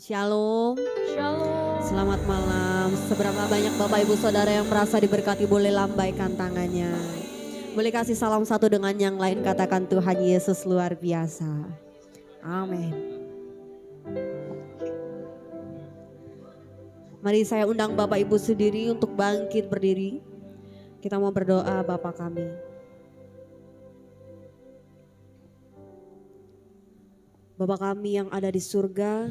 Shalom, Shalom. selamat malam. Seberapa banyak Bapak Ibu Saudara yang merasa diberkati boleh lambaikan tangannya. Boleh kasih salam satu dengan yang lain, katakan Tuhan Yesus luar biasa. Amin. Mari saya undang Bapak Ibu sendiri untuk bangkit berdiri. Kita mau berdoa Bapa kami. Bapa kami yang ada di surga,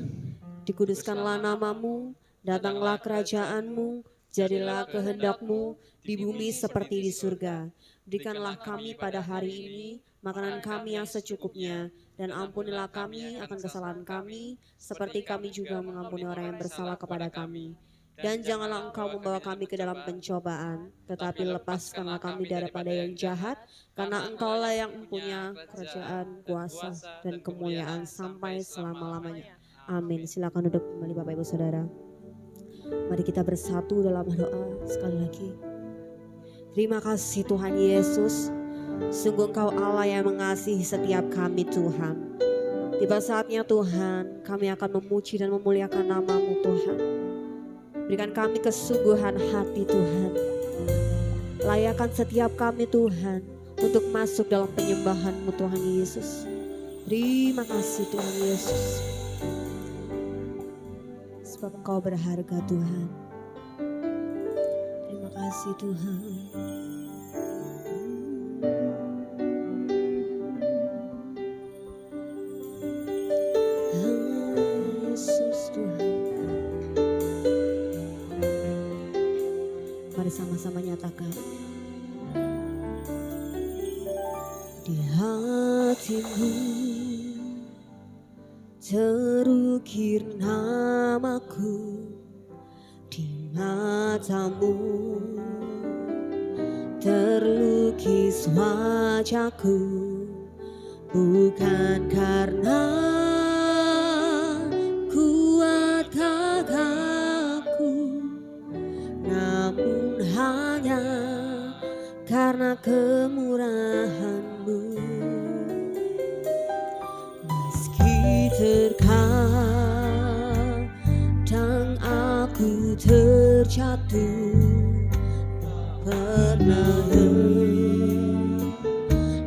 dikuduskanlah namamu, datanglah kerajaanmu, jadilah kehendakmu di bumi seperti di surga. Berikanlah kami pada hari ini makanan kami yang secukupnya, dan ampunilah kami akan kesalahan kami, seperti kami juga mengampuni orang yang bersalah kepada kami. Dan janganlah engkau membawa kami ke dalam pencobaan, tetapi lepaskanlah kami daripada yang jahat, karena engkaulah yang mempunyai kerajaan, kuasa, dan kemuliaan sampai selama-lamanya. Amin. Silakan duduk kembali Bapak Ibu Saudara. Mari kita bersatu dalam doa sekali lagi. Terima kasih Tuhan Yesus. Sungguh Engkau Allah yang mengasihi setiap kami Tuhan. Tiba saatnya Tuhan, kami akan memuji dan memuliakan nama-Mu Tuhan. Berikan kami kesungguhan hati Tuhan. Layakan setiap kami Tuhan untuk masuk dalam penyembahan-Mu Tuhan Yesus. Terima kasih Tuhan Yesus. Sebab Engkau berharga Tuhan. Terima kasih Tuhan. Yesus Tuhan. Mari sama-sama nyatakan. Di hatimu terukir namaku, di matamu terlukis wajahku, bukan karena kuat gagahku, namun hanya karena kemurahan-Mu. Terkadang aku terjatuh, pernah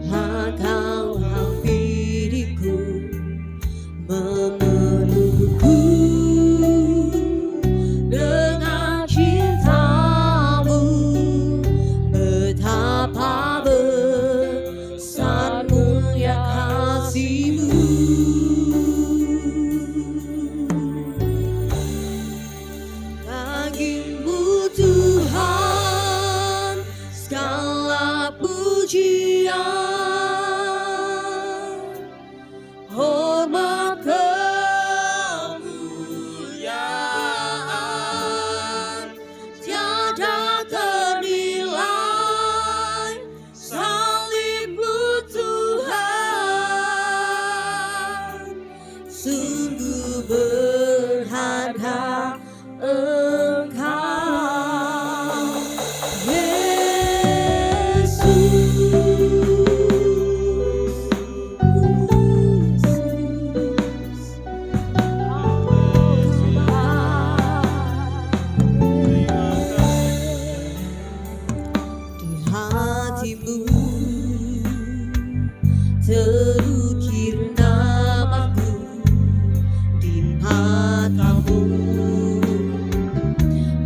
Engkau hampiriku, memelukku dengan cinta-Mu. Betapa besar mulia kasih-Mu. Bagimu Tuhan segala pujian, hormat kemuliaan tiada ternilai. Salib-Mu Tuhan sungguh berharga. Engkau di hatimu terukir namaku, di matamu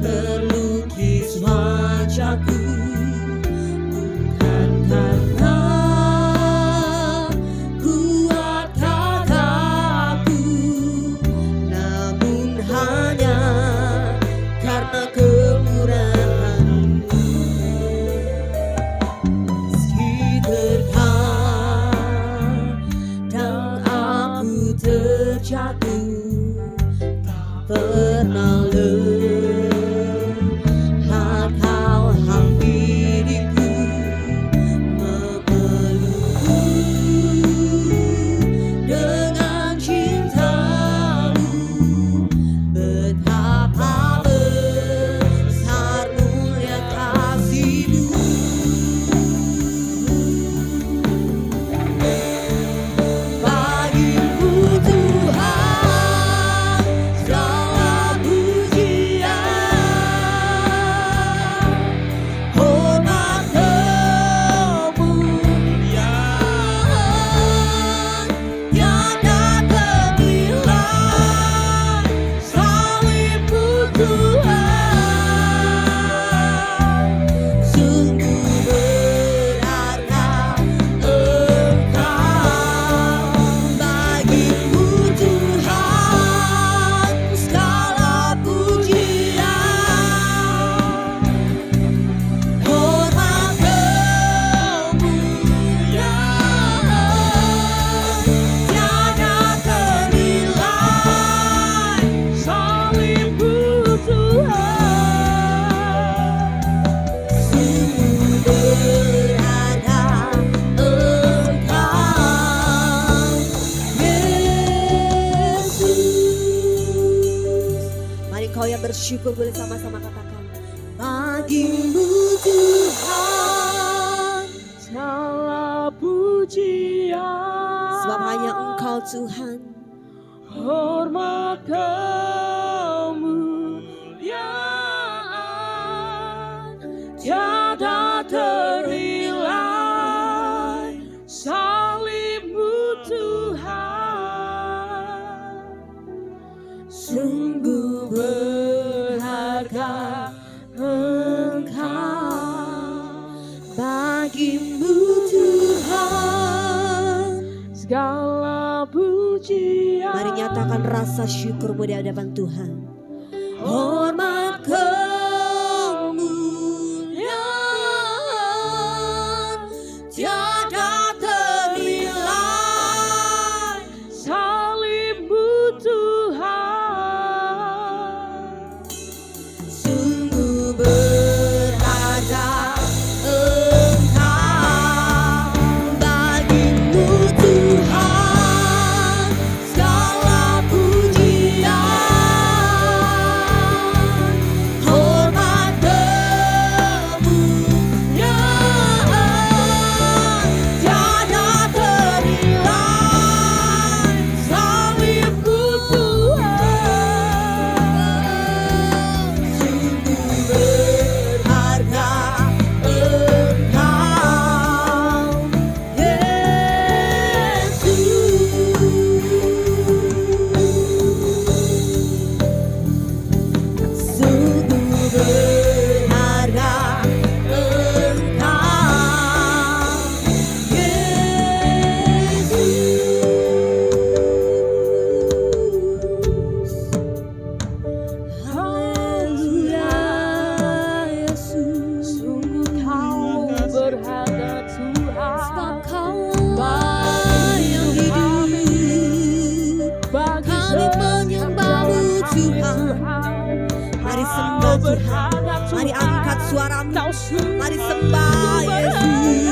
terlukis wajahku, bukan karena kuat kataku, namun hanya karena kemurahan-Mu. Meski terkadang aku terjatuh, tak pernah Kau hampiriku, memelukku dengan cinta-Mu. Betapa besar mulia kasih-Mu. Bagimu Tuhan kau yang bersyukur, boleh sama-sama katakan. Bagimu Tuhan segala pujian, sebab hanya Engkau Tuhan. Hormat kemuliaan tiada ternilai, salibmu Tuhan sungguh berharga. Engkau Bagimu Tuhan segala pujian. Mari nyatakan rasa syukurmu di hadapan Tuhan. Hormat kemuliaan tiada ternilai, salibmu Tuhan sungguh berharga. Engkau bagimu Tuhan segala pujian, hormat kemuliaan tiada ternilai, salibmu Tuhan sungguh berharga. sungguh kau berharga Tuhan. Kau yang hidup, Bagi kami menyembahmu Tuhan. Mari sembah Tuhan, mari angkat suaramu, mari sembah Yesus.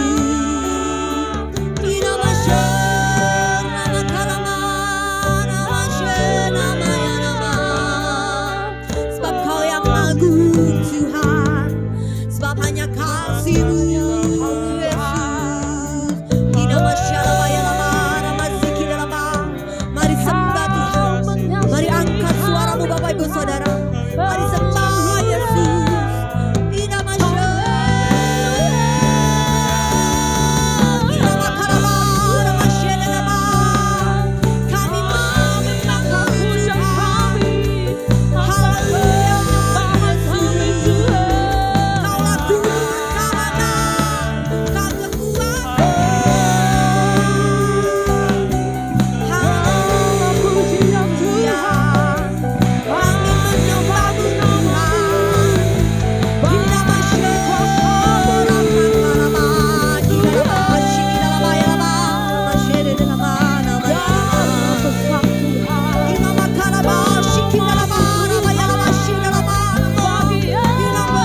Di nama Syekh, nama Kalama, nama Syekh, nama ya nama. Sebab kau yang agung Tuhan, sebab hanya kasih-Mu Yesus. Di nama Syalaba ya nama, nama Zikir ya nama. Mari sembah Tuhan, mari angkat suaramu Bapak Ibu Saudara. Mari sembah Yesus. Di nama Syekh, di nama Kalama, nama Syekh ya nama. Kami menyembahmu Tuhan. Haleluya Yesus. Kaulah Tuhan, kemenang, Kau kekuatan. Haleluya. Kami menyembahmu Tuhan. Di nama Syekh, Rama, di nama Syekh, di nama ya nama, nama Syekh, di nama nama ya nama. Di nama Kalama, Syekh, di nama nama ya nama, Syekh, di nama nama. Di nama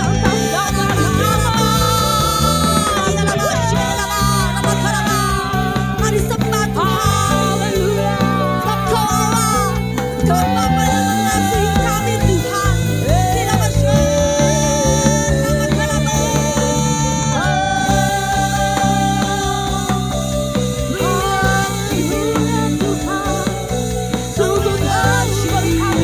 Kalama, di nama Syekh, di nama nama Kalama. Mari sembah Tuhan. Sebab Kau Allah, Kau Bapa yang mengasihi kami Tuhan. Di nama Syekh, nama Kalama. Sungguh bersyukur Tuhan.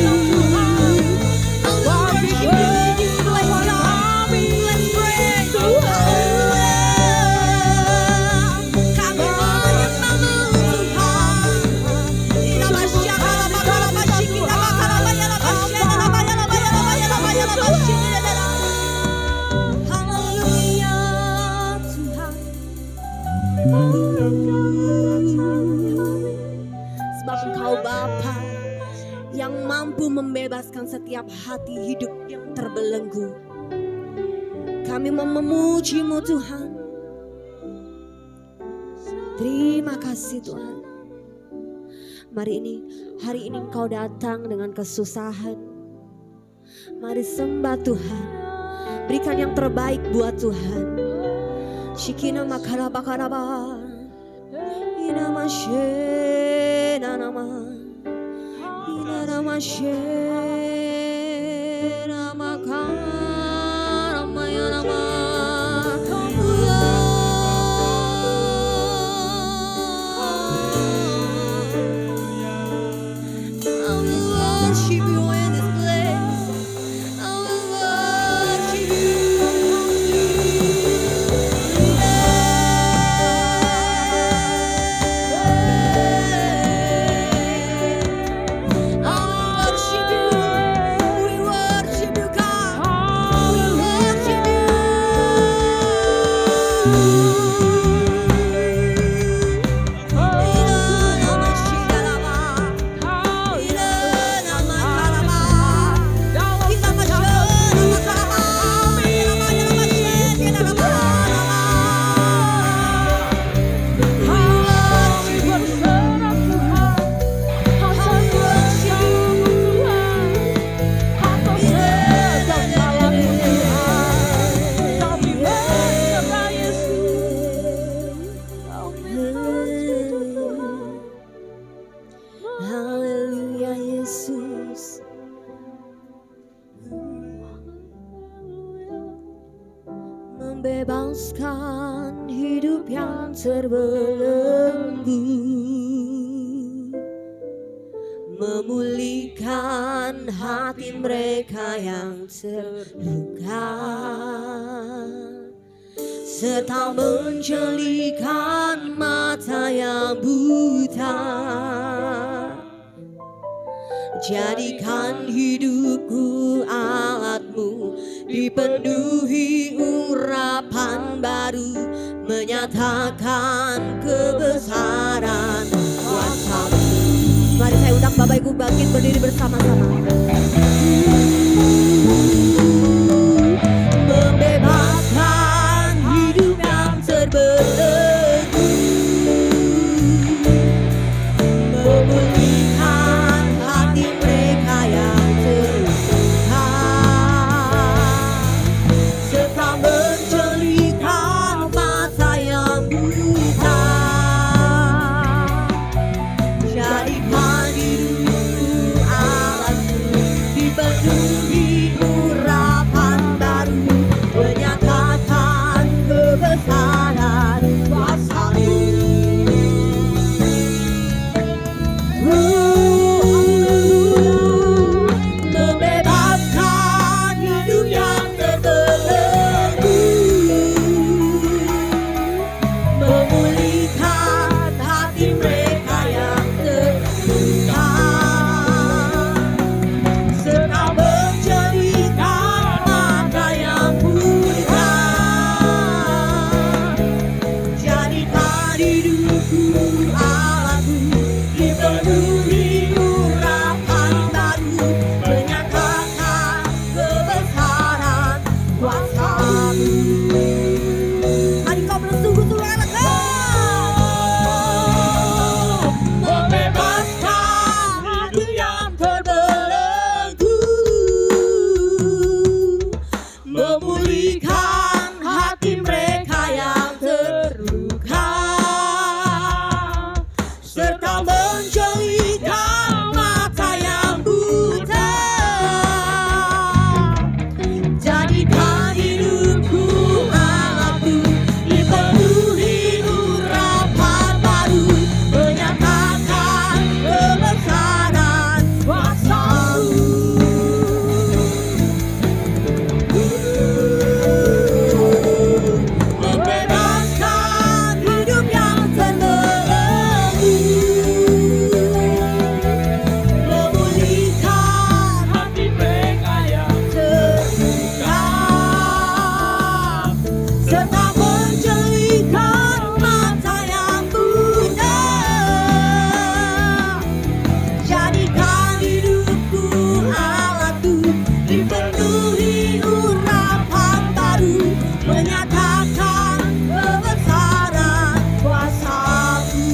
Let's pray. Kami menyembahmu Tuhan. Di nama Syekh, nama Kalama, Syekh, di nama Kalama, ya nama Syekh, nama ya nama ya nama ya nama ya nama Syekh, di nama. Haleluya Tuhan. Sebab Engkau Bapa yang mampu membebaskan setiap hati hidup yang terbelenggu. Kami memuji-Mu Tuhan. Terima kasih Tuhan. Hari ini Engkau datang dengan kesusahan. Mari sembah Tuhan. Berikan yang terbaik buat Tuhan. Shikina makaraba karaba. Ina mashe na nama. Ina nama she. Yesus. Membebaskan hidup yang terbelenggu, memulihkan hati mereka yang terluka, serta menjelikan mata yang buta. Jadikan hidupku alatmu, dipenuhi urapan baru, menyatakan kebesaran kuasa-Mu. Mari saya undang Bapak Ibu bangkit berdiri bersama-sama. Membebaskan hidup yang terbelenggu, memulihkan hati mereka yang terluka, serta menjelikan mata yang buta. Jadikan hidupku alatmu, dipenuhi urapan baru, menyatakan kebesaran kuasa-Mu. Membebaskan hidup yang terbelenggu, memulihkan hati mereka yang terluka, serta menjadikan mata yang buta. Jadikan hidupku alatmu, dipenuhi urapan baru, menyatakan kebesaran kuasa-Mu. Mari kau bersungguh-sungguh anakku. Membebaskan hidup yang terbelenggu, memulihkan hati mereka yang terluka, serta menjelikan mata yang buta. Jadikan hidupku alatmu, dipenuhi urapan baru, menyatakan kebesaran kuasa-Mu. Membebaskan hidup yang terbelenggu, memulihkan hati mereka yang terluka, serta menjelikan mata yang buta. Jadikan hidupku alatmu, dipenuhi urapan baru, menyatakan kebesaran kuasa-Mu.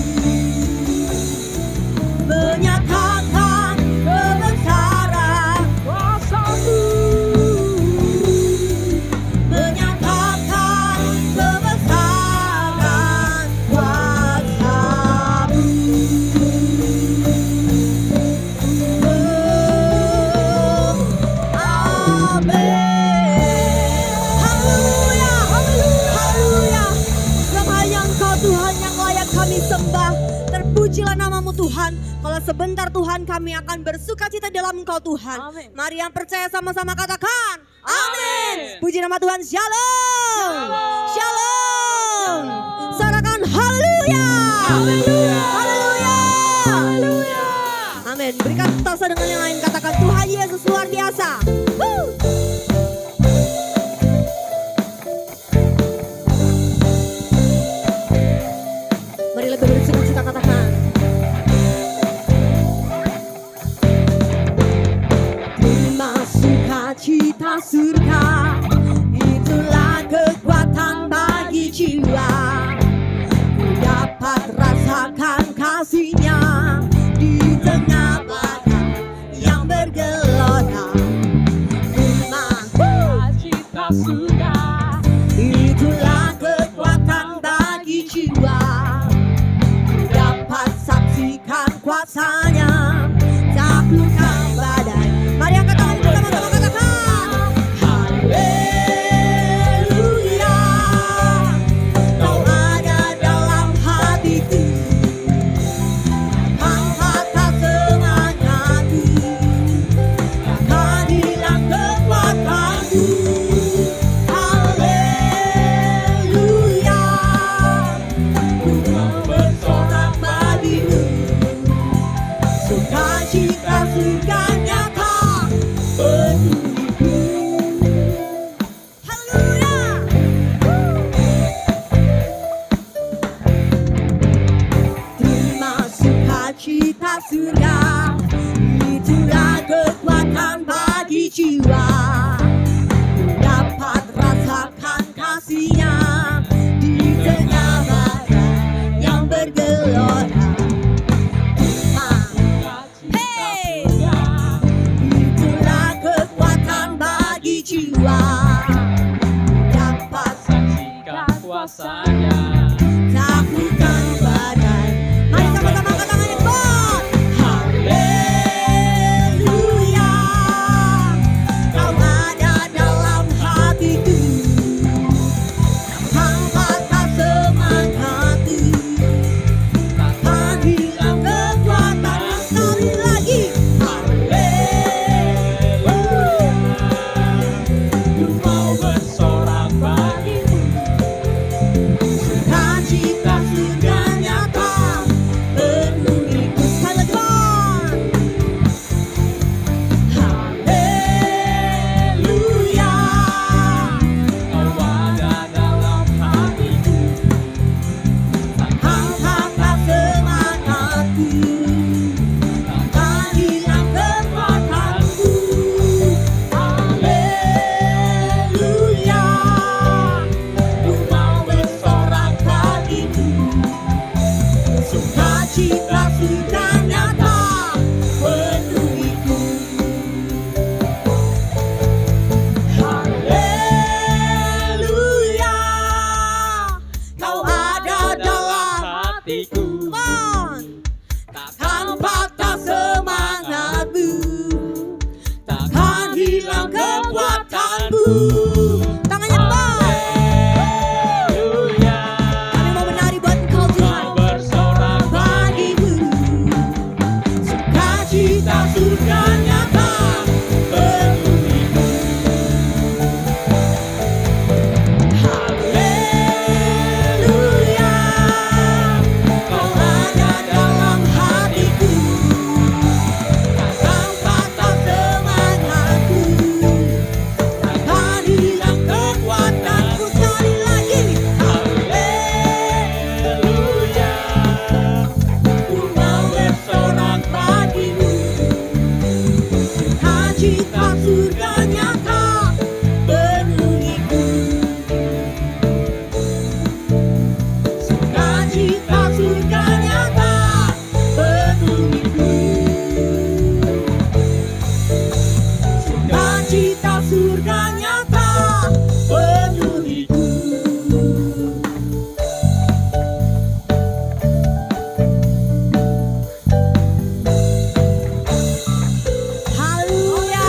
Menyatakan kebesaran kuasa-Mu. Menyatakan kebesaran kuasa-Mu. Amin. Haleluya, haleluya, haleluya. Semuanya Engkau Tuhan yang layak kami sembah. Terpujilah nama-Mu Tuhan. Kalau sebentar Tuhan kami akan bersukacita dalam Engkau Tuhan. Amin. Mari yang percaya sama-sama katakan amin. Amin. Puji nama Tuhan. Shalom. Shalom. Shalom. Sorakan haleluya. Haleluya. Haleluya. Haleluya. Amin. Berikan tasa dengan yang lain, katakan Tuhan Yesus luar biasa. Woo. Mari lebih bersukacita, katakan terima sukacita surga, itulah kekuatan bagi jiwa. Ku dapat rasakan kasih-Nya di tengah badai yang bergelora. Terima Cita sudah itulah kekuatan bagi jiwa. Ku dapat saksikan kuasa-Nya, taklukkan badai Tuhanku. Tangannya ke bawah. Haleluya. Kami mau menari buat Engkau Tuhan. Kau bersorak Bagiku sukacita surga nyata penuhiku. Haleluya, Kau ada dalam hatiku, kata-kata semangatku, takkan hilang kekuatanku. Sekali lagi, haleluya. ku mau bersorak bagimu, sukacita surga nyata penuhiku. Sukacita surga nyata penuhiku. Sukacita surga nyata penuhiku. Haleluya.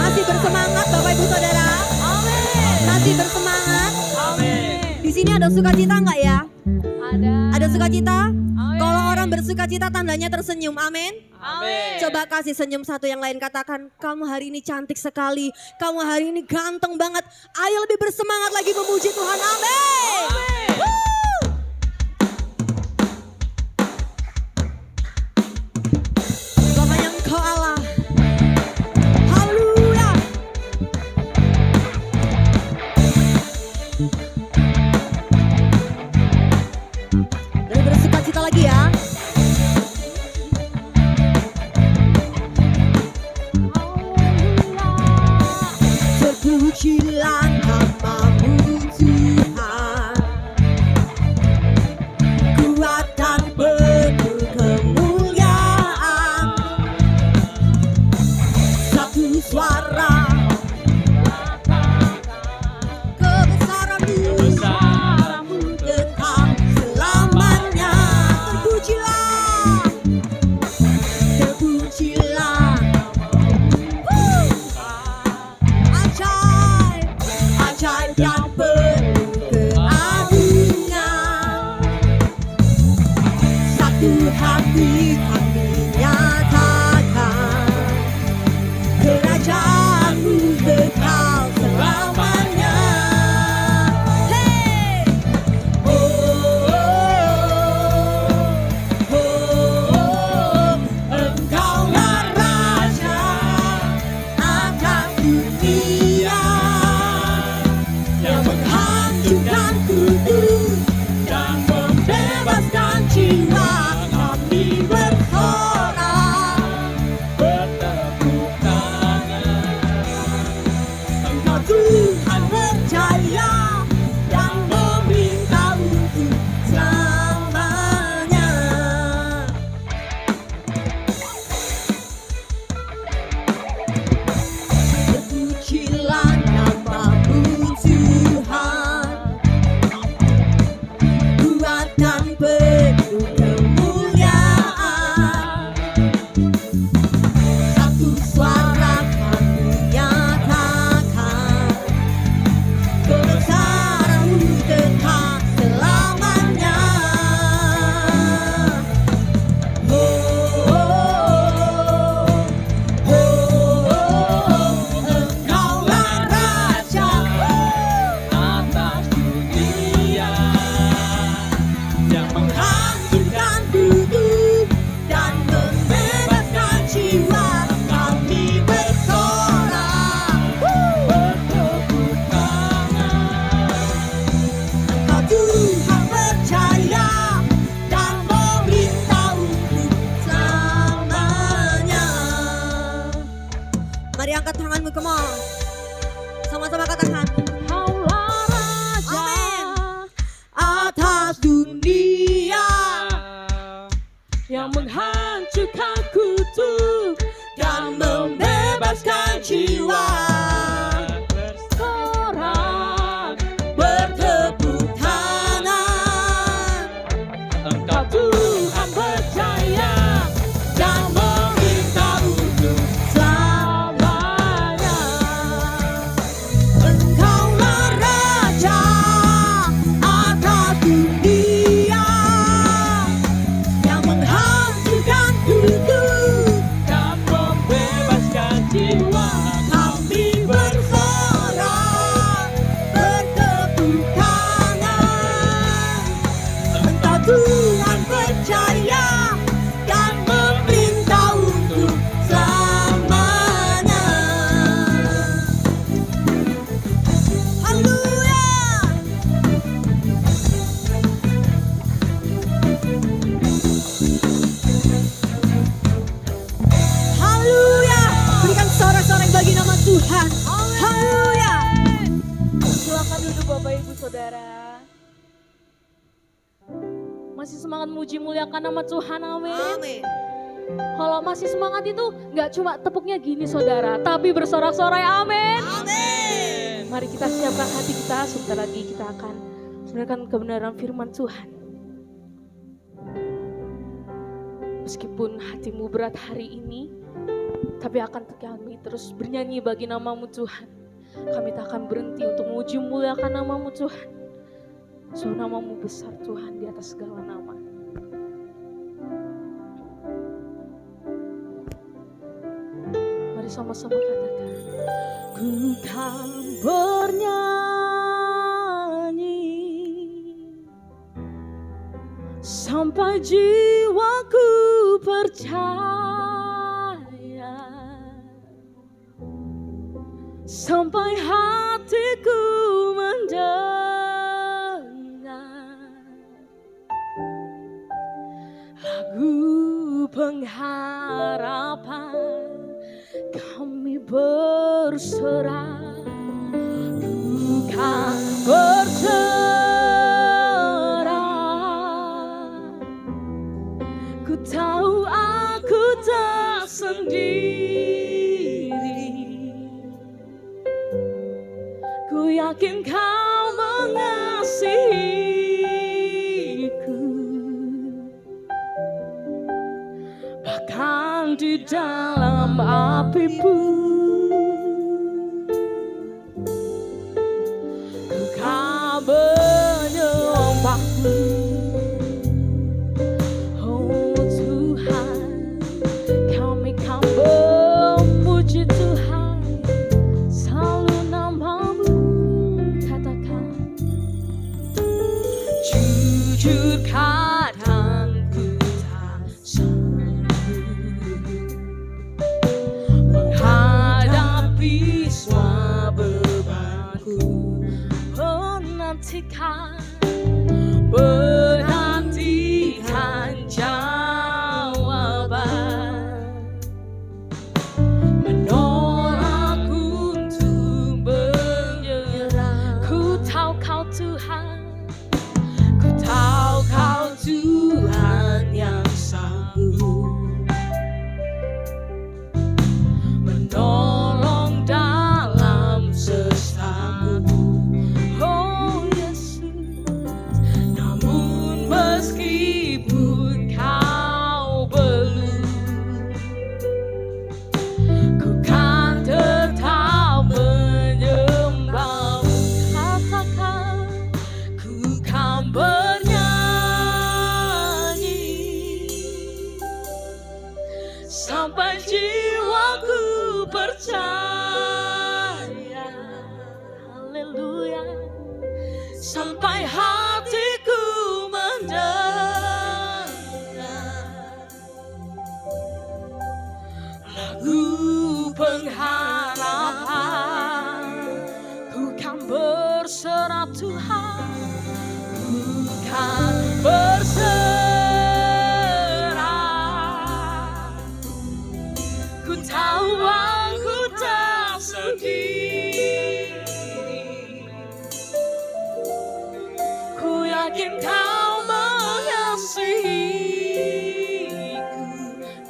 Masih bersemangat Bapak Ibu Saudara? Amin. Masih bersemangat? Amin. Di sini ada sukacita enggak ya? Ada. Ada sukacita? Amin. Kalau orang bersukacita tandanya tersenyum. Amin. Amin. Coba kasih senyum satu yang lain, katakan, kamu hari ini cantik sekali, kamu hari ini ganteng banget. Ayo lebih bersemangat lagi memuji Tuhan. Amin. Amin. Woo! Sebab hanya Engkau Allah. Haleluya. Dan bersukacita lagi ya. Terpujilah namamu Tuhan, kuat dan penuh kemuliaan. Satu suara, kebesaranmu Besaranmu tetap selamanya. Terpujilah, terpujilah. Ajaib, ajaib yang penuh keagungan. Satu hati kami nyatakan, kerajaanmu kekal selamanya. Hey! Oh, oh, oh, oh, Engkaulah Raja atas dunia, yang menghancurkan kudus dan membebaskan jiwa. Kami bersorak, bertepuk tangan. Engkau Tuhan percaya dan meminta untuk selamanya. Terpujilah namamu Tuhan, kuat dan penuh kemuliaan. Satu suara kami nyatakan, kebesaranmu tetap selamanya. Oh, oh, oh, oh, Engkaulah Raja Atas dunia yang menghancurkan kudus dan membebaskan jiwa. Kami bersorak, bertepuk tangan. Engkau Tuhan percaya dan meminta untuk selamanya. Mari angkat tanganmu, come on. Sama-sama katakan, Kaulah Raja atas dunia yang menghancurkan kutub dan membebaskan jiwa. bersorak. Bertepuk tangan, Engkau Tuhan percaya dan meminta untuk selamanya. Tuhan. Haleluya. Silakan duduk Bapak Ibu Saudara. Masih semangat muji muliakan nama Tuhan, amin. Amin. Kalau masih semangat itu nggak cuma tepuknya gini saudara, tapi bersorak-sorai, amin. Amin. Mari kita siapkan hati kita, sebentar lagi kita akan mendengarkan kebenaran firman Tuhan. Meskipun hatimu berat hari ini, tapi akan kami terus bernyanyi bagi namamu Tuhan. Kami tak akan berhenti untuk memuji muliakan namamu Tuhan. So namamu besar Tuhan di atas segala nama. Mari sama-sama katakan. Ku kan bernyanyi sampai jiwaku percaya, sampai hatiku mendengar lagu pengharapan. Kami berserah, bukan berserah. Ku tahu aku tak sendiri. Ku yakin kau mengasihiku, bahkan di dalam api pun ku kan menyembahmu. Oh Tuhan, kami kan memuji Tuhan, selalu namamu katakan. Jujur kadang ku tak menghadapi semua bebanku, menantikan jawaban, menolak untuk menyerah. Ku tahu kau Tuhan, ku tahu kau Tuhan yang sanggup menolong dalam sesaku. Oh Yesus, namun meskipun kau belum, ku kan tetap menyembahmu. Katakan, ku kan bernyanyi sampai jiwaku percaya. Haleluya. Sampai hatiku mendengar lagu pengharapan. Ku kan berserah Tuhan, ku kan berserah. Ku tahu aku tak sendiri. Ku yakin kau mengasihiku,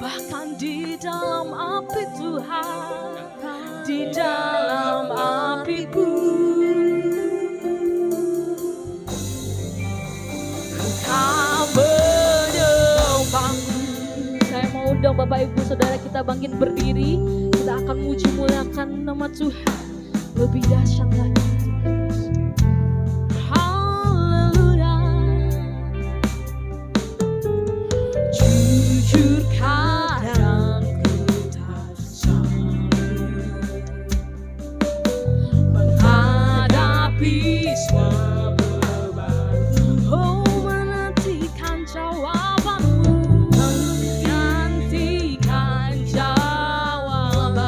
bahkan di dalam api Tuhan, di dalam api pun ku kan menyembahmu. Saya mau undang Bapak Ibu Saudara kita bangkit berdiri. Kita akan muji muliakan nama Tuhan lebih dahsyat lagi. Haleluya. Jujur kadang ku tak sanggup menghadapi semua beban. Oh menantikan jawabanmu, menantikan jawaban,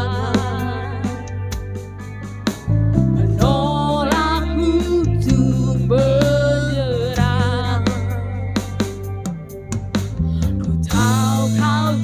menolak untuk menyerah. Ku tahu kau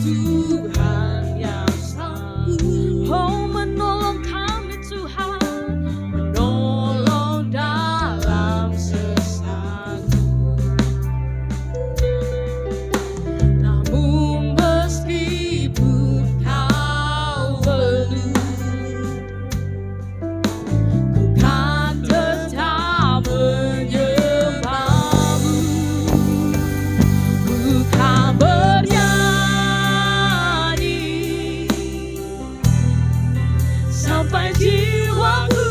sampai jiwaku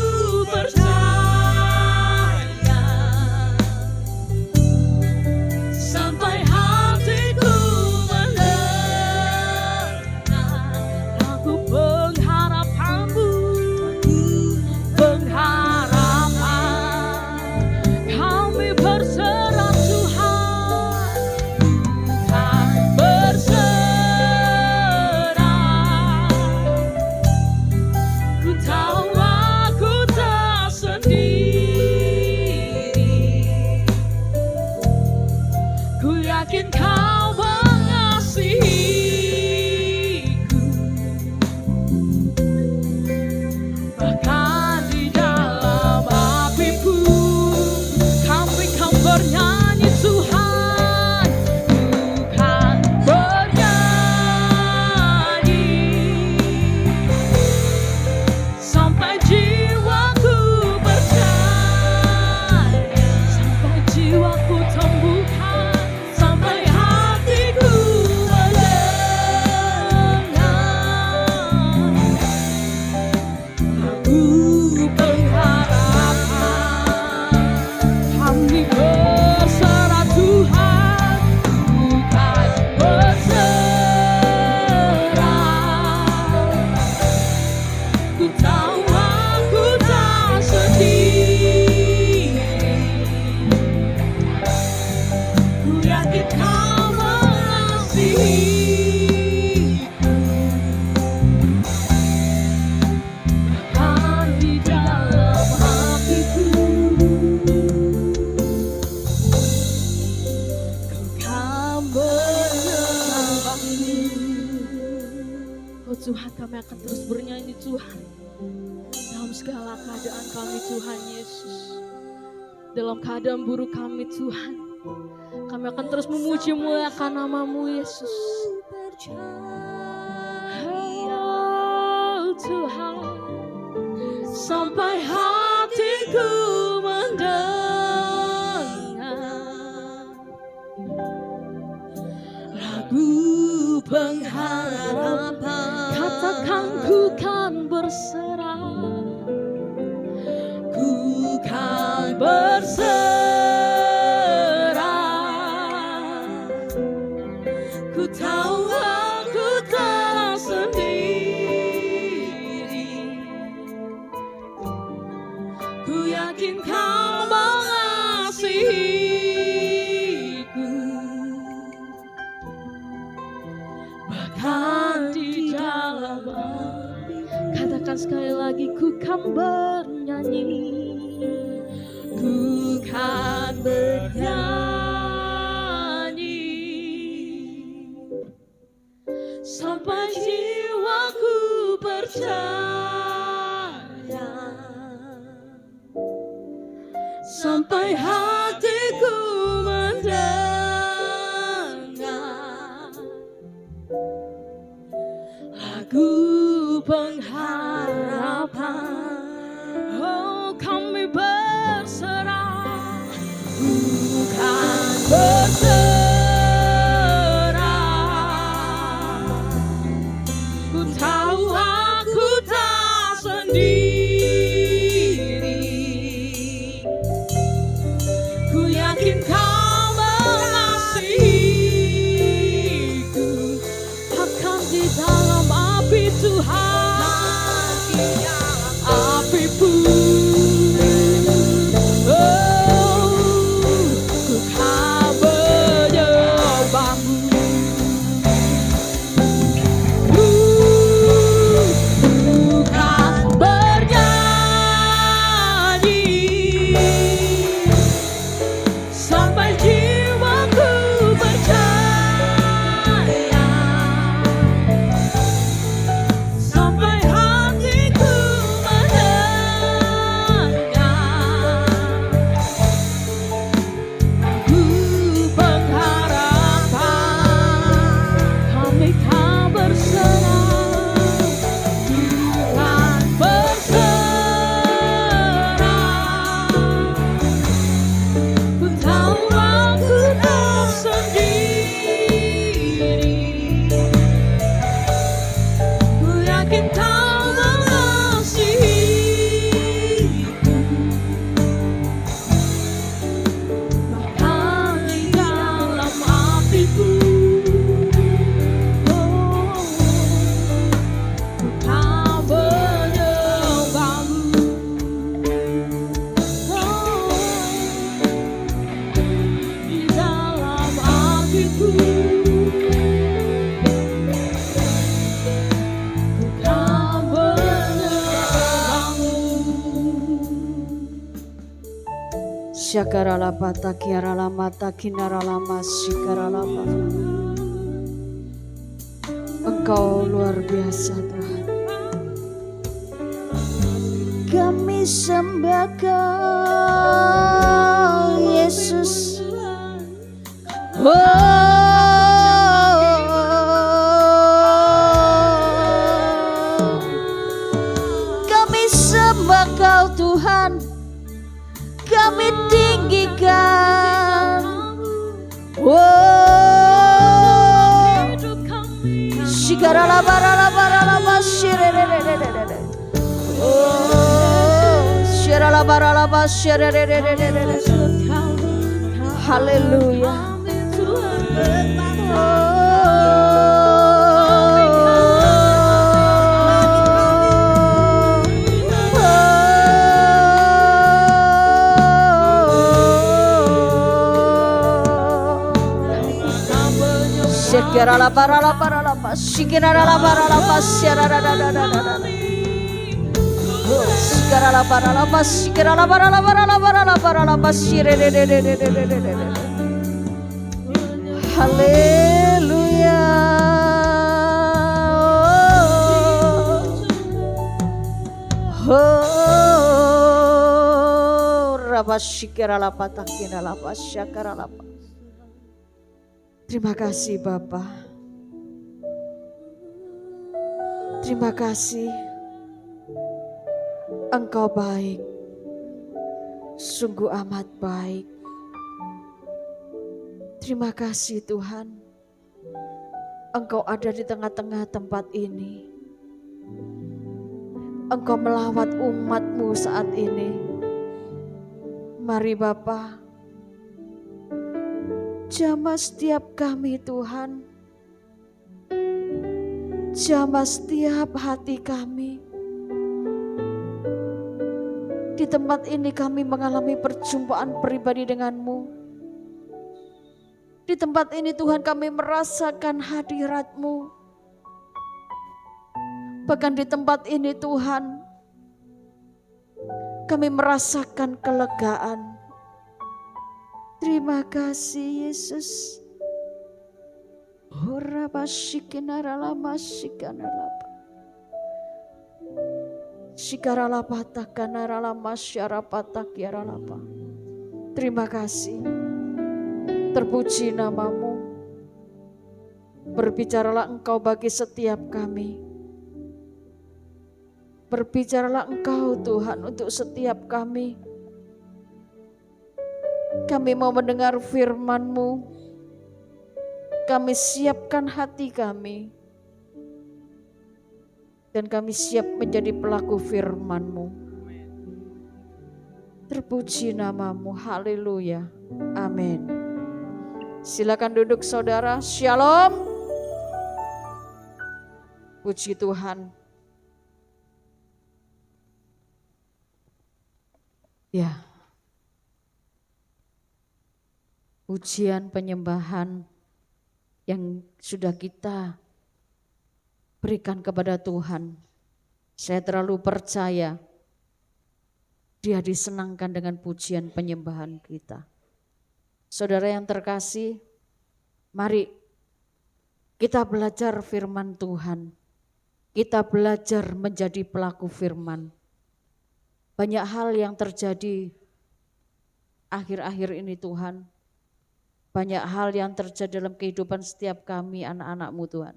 percaya, sampai hatiku mendengar lagu pengharapanmu, pengharapan. Kami berserah Tuhan, Tuhan berserah. Ku tahu aku tak sendiri, ku yakin Kau mengasihiku, bahkan di dalam api pun kami kan bernyanyi Tuhan, ku kan bernyanyi sampai jiwaku percaya, sampai jiwaku tumbuhkan, sampai hatiku mendengar lagu pengharapan. Kami berserah Tuhan, bukan berserah. Ku tahu aku tak sendiri, ku yakin Kau mengasihiku, bahkan di dalam hatiku Kau kan menyembahku. Oh Tuhan, kami akan terus bernyanyi Tuhan dalam segala keadaan kami Tuhan Yesus. Dalam keadaan buruk kami Tuhan, kami akan terus memuji muliakan nama-Mu Yesus. Oh Tuhan, sampai hatiku mendengar lagu pengharapan. Katakan ku kan berserah, ku kan berserah. Ku tahu aku tak sendiri, ku yakin Kau mengasihiku, bahkan di dalam api. Katakan sekali lagi, ku kan bernyanyi, ku kan bernyanyi sampai jiwaku percaya, sampai hatiku mendengar lagu pengharapan. Oh kami berserah, bukan berserah. Ku tahu aku tak sendiri, ku yakin Kau mengasihiku, bahkan di dalam api Tuhan, Syakaralapata kiaralamata kinaralama sikaralapa. Engkau luar biasa Tuhan. Kami sembah Kau Yesus. Kami sembah Kau Tuhan. Kami tinggikan. Shikaralabaralabaralaba shirererererere. Shiralabaralaba shirererererere. Haleluya. Shikaralabaralabaralaba shikaralabaralaba shirererererere. Shikaralabaralaba shikaralabaralabaralabaralabaralaba shirererererere. Haleluya. Terima kasih Bapa. Terima kasih. Engkau baik. Sungguh amat baik. Terima kasih Tuhan. Engkau ada di tengah-tengah tempat ini. Engkau melawat umat-Mu saat ini. Mari Bapa, jamah setiap kami Tuhan. Jamah setiap hati kami. Di tempat ini kami mengalami perjumpaan pribadi dengan-Mu. Di tempat ini Tuhan kami merasakan hadirat-Mu. Bahkan di tempat ini Tuhan, kami merasakan kelegaan. Terima kasih Yesus. Terima kasih. Terpuji nama-Mu. Berbicaralah Engkau bagi setiap kami. Berbicaralah Engkau Tuhan untuk setiap kami. Kami mau mendengar firman-Mu. Kami siapkan hati kami. Dan kami siap menjadi pelaku firman-Mu. Terpuji nama-Mu. Haleluya. Amin. Silakan duduk saudara. Shalom. Puji Tuhan. Ya, pujian penyembahan yang sudah kita berikan kepada Tuhan. Saya terlalu percaya Dia disenangkan dengan pujian penyembahan kita. Saudara yang terkasih, mari kita belajar firman Tuhan. Kita belajar menjadi pelaku firman. Banyak hal yang terjadi akhir-akhir ini Tuhan. Banyak hal yang terjadi dalam kehidupan setiap kami anak-anak-Mu Tuhan.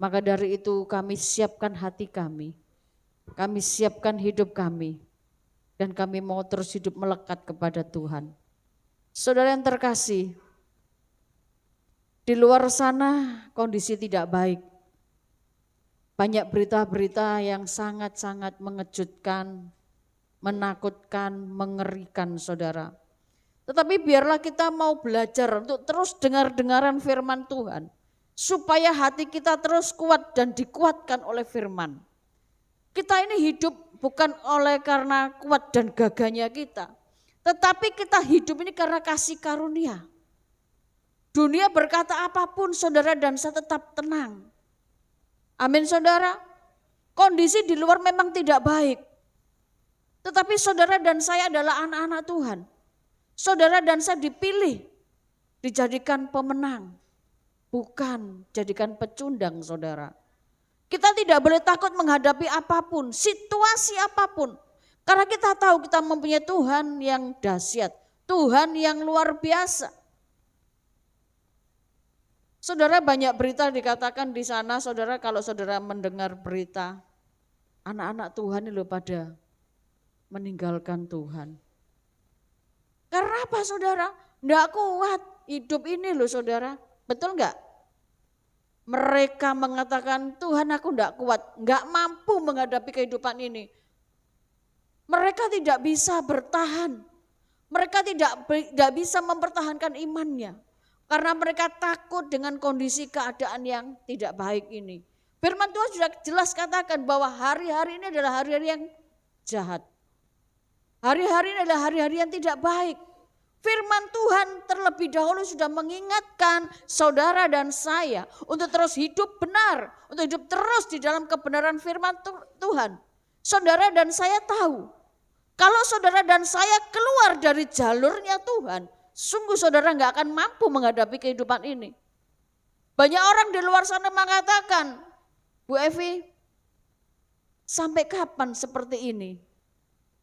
Maka dari itu kami siapkan hati kami. Kami siapkan hidup kami. Dan kami mau terus hidup melekat kepada Tuhan. Saudara yang terkasih, di luar sana kondisi tidak baik. Banyak berita-berita yang sangat-sangat mengejutkan, menakutkan, mengerikan saudara. Tetapi biarlah kita mau belajar untuk terus dengar-dengaran firman Tuhan. Supaya hati kita terus kuat dan dikuatkan oleh firman. Kita ini hidup bukan oleh karena kuat dan gagahnya kita. Tetapi kita hidup ini karena kasih karunia. Dunia berkata apapun saudara dan saya tetap tenang. Amin saudara. Kondisi di luar memang tidak baik. Tetapi saudara dan saya adalah anak-anak Tuhan. Saudara dan saya dipilih, dijadikan pemenang, bukan jadikan pecundang saudara. Kita tidak boleh takut menghadapi apapun, situasi apapun. Karena kita tahu kita mempunyai Tuhan yang dahsyat, Tuhan yang luar biasa. Saudara, banyak berita dikatakan di sana, saudara, kalau saudara mendengar berita, anak-anak Tuhan ini loh pada meninggalkan Tuhan. Karena apa saudara? Nggak kuat hidup ini loh saudara. Betul nggak? Mereka mengatakan, Tuhan aku nggak kuat, nggak mampu menghadapi kehidupan ini. Mereka tidak bisa bertahan. Mereka tidak bisa mempertahankan imannya. Karena mereka takut dengan kondisi keadaan yang tidak baik ini. Firman Tuhan sudah jelas katakan bahwa hari-hari ini adalah hari-hari yang jahat. Hari-hari ini adalah hari-hari yang tidak baik. Firman Tuhan terlebih dahulu sudah mengingatkan saudara dan saya untuk terus hidup benar, untuk hidup terus di dalam kebenaran firman Tuhan. Saudara dan saya tahu, kalau saudara dan saya keluar dari jalurnya Tuhan, sungguh saudara nggak akan mampu menghadapi kehidupan ini. Banyak orang di luar sana mengatakan, Bu Evi, sampai kapan seperti ini?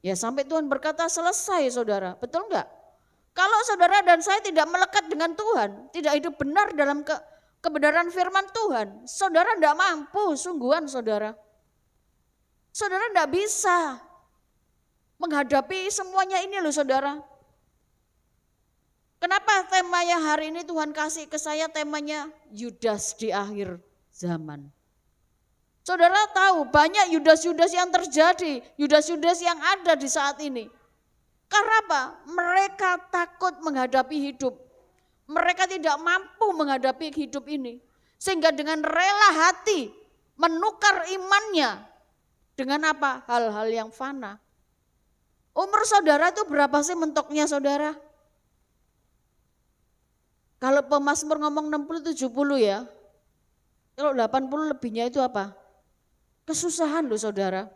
Ya sampai Tuhan berkata selesai saudara, betul enggak? Kalau saudara dan saya tidak melekat dengan Tuhan, tidak hidup benar dalam kebenaran firman Tuhan, saudara enggak mampu sungguhan saudara. Saudara enggak bisa menghadapi semuanya ini loh saudara. Kenapa temanya hari ini Tuhan kasih ke saya temanya Yudas di akhir zaman. Saudara tahu banyak Yudas-Yudas yang terjadi, Yudas-Yudas yang ada di saat ini. Karena apa? Mereka takut menghadapi hidup. Mereka tidak mampu menghadapi hidup ini. Sehingga dengan rela hati menukar imannya dengan apa? Hal-hal yang fana. Umur saudara itu berapa sih mentoknya saudara? Kalau pemazmur ngomong 60-70 ya. Kalau 80 lebihnya itu apa? Kesusahan loh saudara.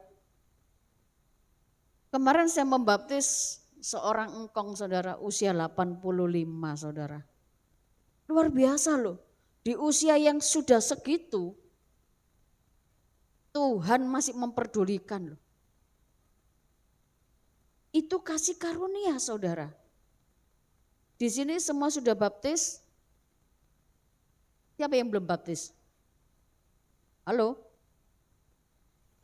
Kemarin saya membaptis seorang engkong saudara, usia 85 saudara. Luar biasa loh, di usia yang sudah segitu, Tuhan masih memperdulikan loh. Itu kasih karunia saudara. Di sini semua sudah baptis. Siapa yang belum baptis? Halo?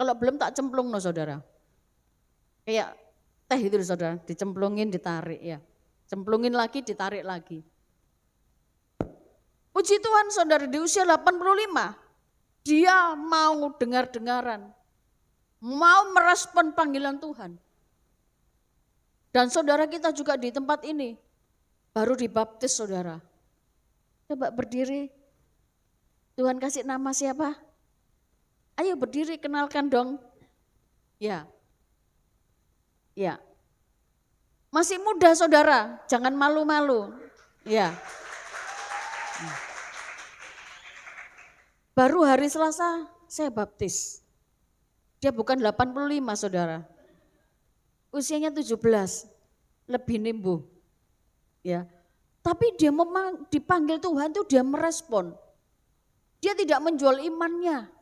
Kalau belum tak cemplung no saudara. Kayak teh itu saudara, dicemplungin ditarik ya. Cemplungin lagi ditarik lagi. Puji Tuhan saudara di usia 85. Dia mau dengar-dengaran. Mau merespon panggilan Tuhan. Dan saudara kita juga di tempat ini. Baru dibaptis saudara. Coba berdiri. Tuhan kasih nama siapa? Ayo berdiri kenalkan dong. Ya. Ya. Masih muda saudara, jangan malu-malu. Ya. Baru hari Selasa saya baptis. Dia bukan 85 saudara. Usianya 17, lebih nimbuh. Ya. Tapi dia memang dipanggil Tuhan tuh dia merespon. Dia tidak menjual imannya.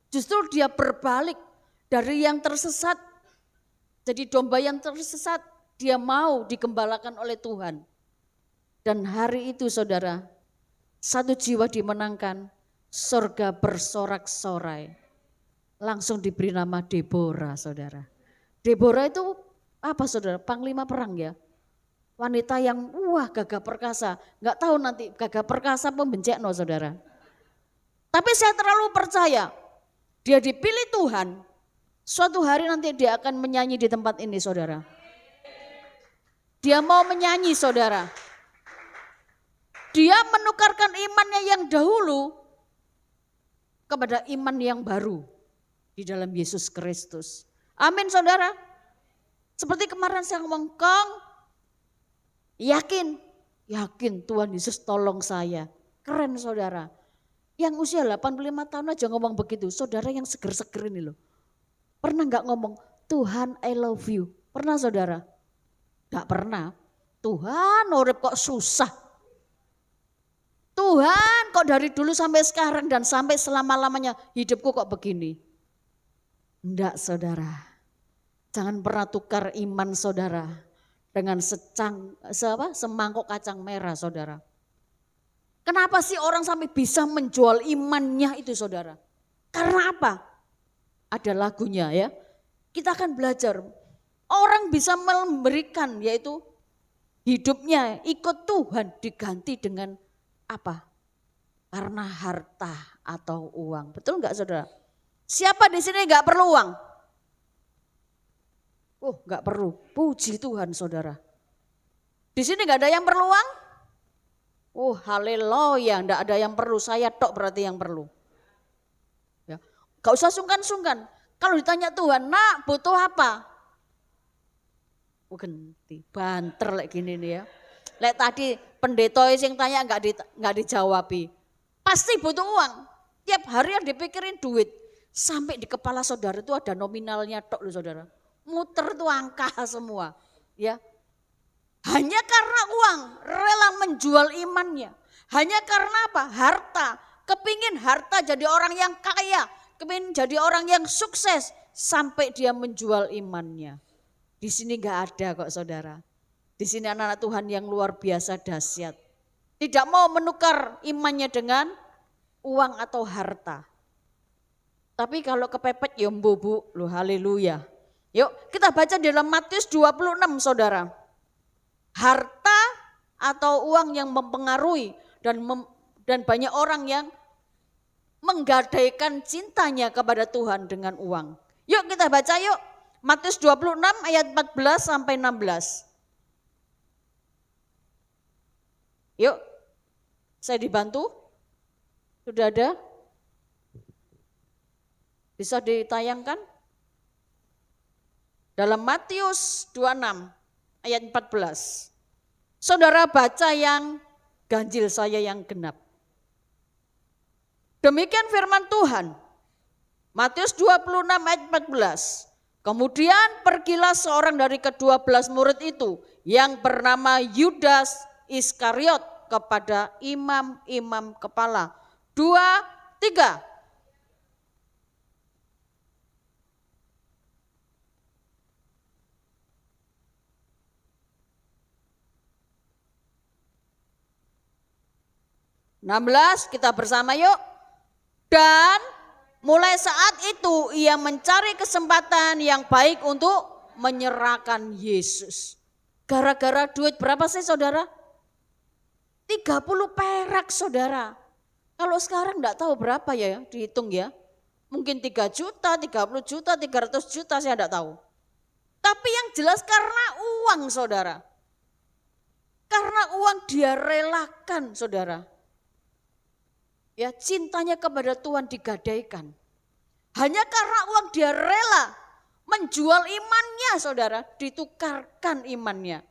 Justru dia berbalik dari yang tersesat. Jadi domba yang tersesat dia mau digembalakan oleh Tuhan. Dan hari itu saudara, satu jiwa dimenangkan, surga bersorak-sorai. Langsung diberi nama Deborah saudara. Deborah itu apa saudara? Panglima perang ya. Wanita yang gagah perkasa. Gak tahu nanti gagah perkasa pembencekno saudara. Tapi saya terlalu percaya, dia dipilih Tuhan. Suatu hari nanti dia akan menyanyi di tempat ini saudara. Dia mau menyanyi saudara. Dia menukarkan imannya yang dahulu kepada iman yang baru di dalam Yesus Kristus. Amin saudara. Seperti kemarin saya ngomong, Kong, yakin Tuhan Yesus tolong saya. Keren saudara. Yang usia 85 tahun aja ngomong begitu, saudara yang seger-seger ini loh. Pernah gak ngomong, Tuhan I love you? Pernah saudara? Gak pernah. Tuhan urip kok susah. Tuhan kok dari dulu sampai sekarang dan sampai selama-lamanya hidupku kok begini. Enggak saudara, jangan pernah tukar iman saudara dengan semangkuk kacang merah saudara. Kenapa sih orang sampai bisa menjual imannya itu saudara? Karena apa? Ada lagunya ya, kita akan belajar. Orang bisa memberikan yaitu hidupnya ikut Tuhan diganti dengan apa? Karena harta atau uang. Betul enggak saudara? Siapa di sini enggak perlu uang? Oh enggak perlu, puji Tuhan saudara. Di sini enggak ada yang perlu uang? Oh haleluya, enggak ada yang perlu, saya tok berarti yang perlu. Ya, enggak usah sungkan-sungkan. Kalau ditanya Tuhan, nak butuh apa? Oh ganti, banter lek gini nih ya. Lek tadi pendeta yang tanya enggak dijawabi. Pasti butuh uang. Tiap hari yang dipikirin duit. Sampai di kepala saudara itu ada nominalnya tok loh saudara. Muter tuh angka semua. Ya. Hanya karena uang rela menjual imannya. Hanya karena apa? Harta. Kepingin harta jadi orang yang kaya. Kepingin jadi orang yang sukses. Sampai dia menjual imannya. Di sini enggak ada kok saudara. Di sini anak-anak Tuhan yang luar biasa dahsyat. Tidak mau menukar imannya dengan uang atau harta. Tapi kalau kepepet ya bu, lu haleluya. Yuk kita baca dalam Matius 26 saudara. Harta atau uang yang mempengaruhi dan banyak orang yang menggadaikan cintanya kepada Tuhan dengan uang. Yuk kita baca yuk. Matius 26 ayat 14 sampai 16. Yuk, saya dibantu. Sudah ada? Bisa ditayangkan? Dalam Matius 26 ayat 14. Saudara baca yang ganjil, saya yang genap. Demikian firman Tuhan. Matius 26 ayat 14. Kemudian pergilah seorang dari ke-12 murid itu yang bernama Yudas Iskariot kepada imam-imam kepala. 2, 3. Kita bersama yuk. Dan mulai saat itu ia mencari kesempatan yang baik untuk menyerahkan Yesus. Gara-gara duit berapa sih saudara? 30 perak saudara. Kalau sekarang enggak tahu berapa ya, dihitung ya. Mungkin 3 juta, 30 juta, 300 juta saya enggak tahu. Tapi yang jelas karena uang saudara. Karena uang dia relakan saudara. Ya, cintanya kepada Tuhan digadaikan. Hanya karena uang dia rela menjual imannya saudara, ditukarkan imannya.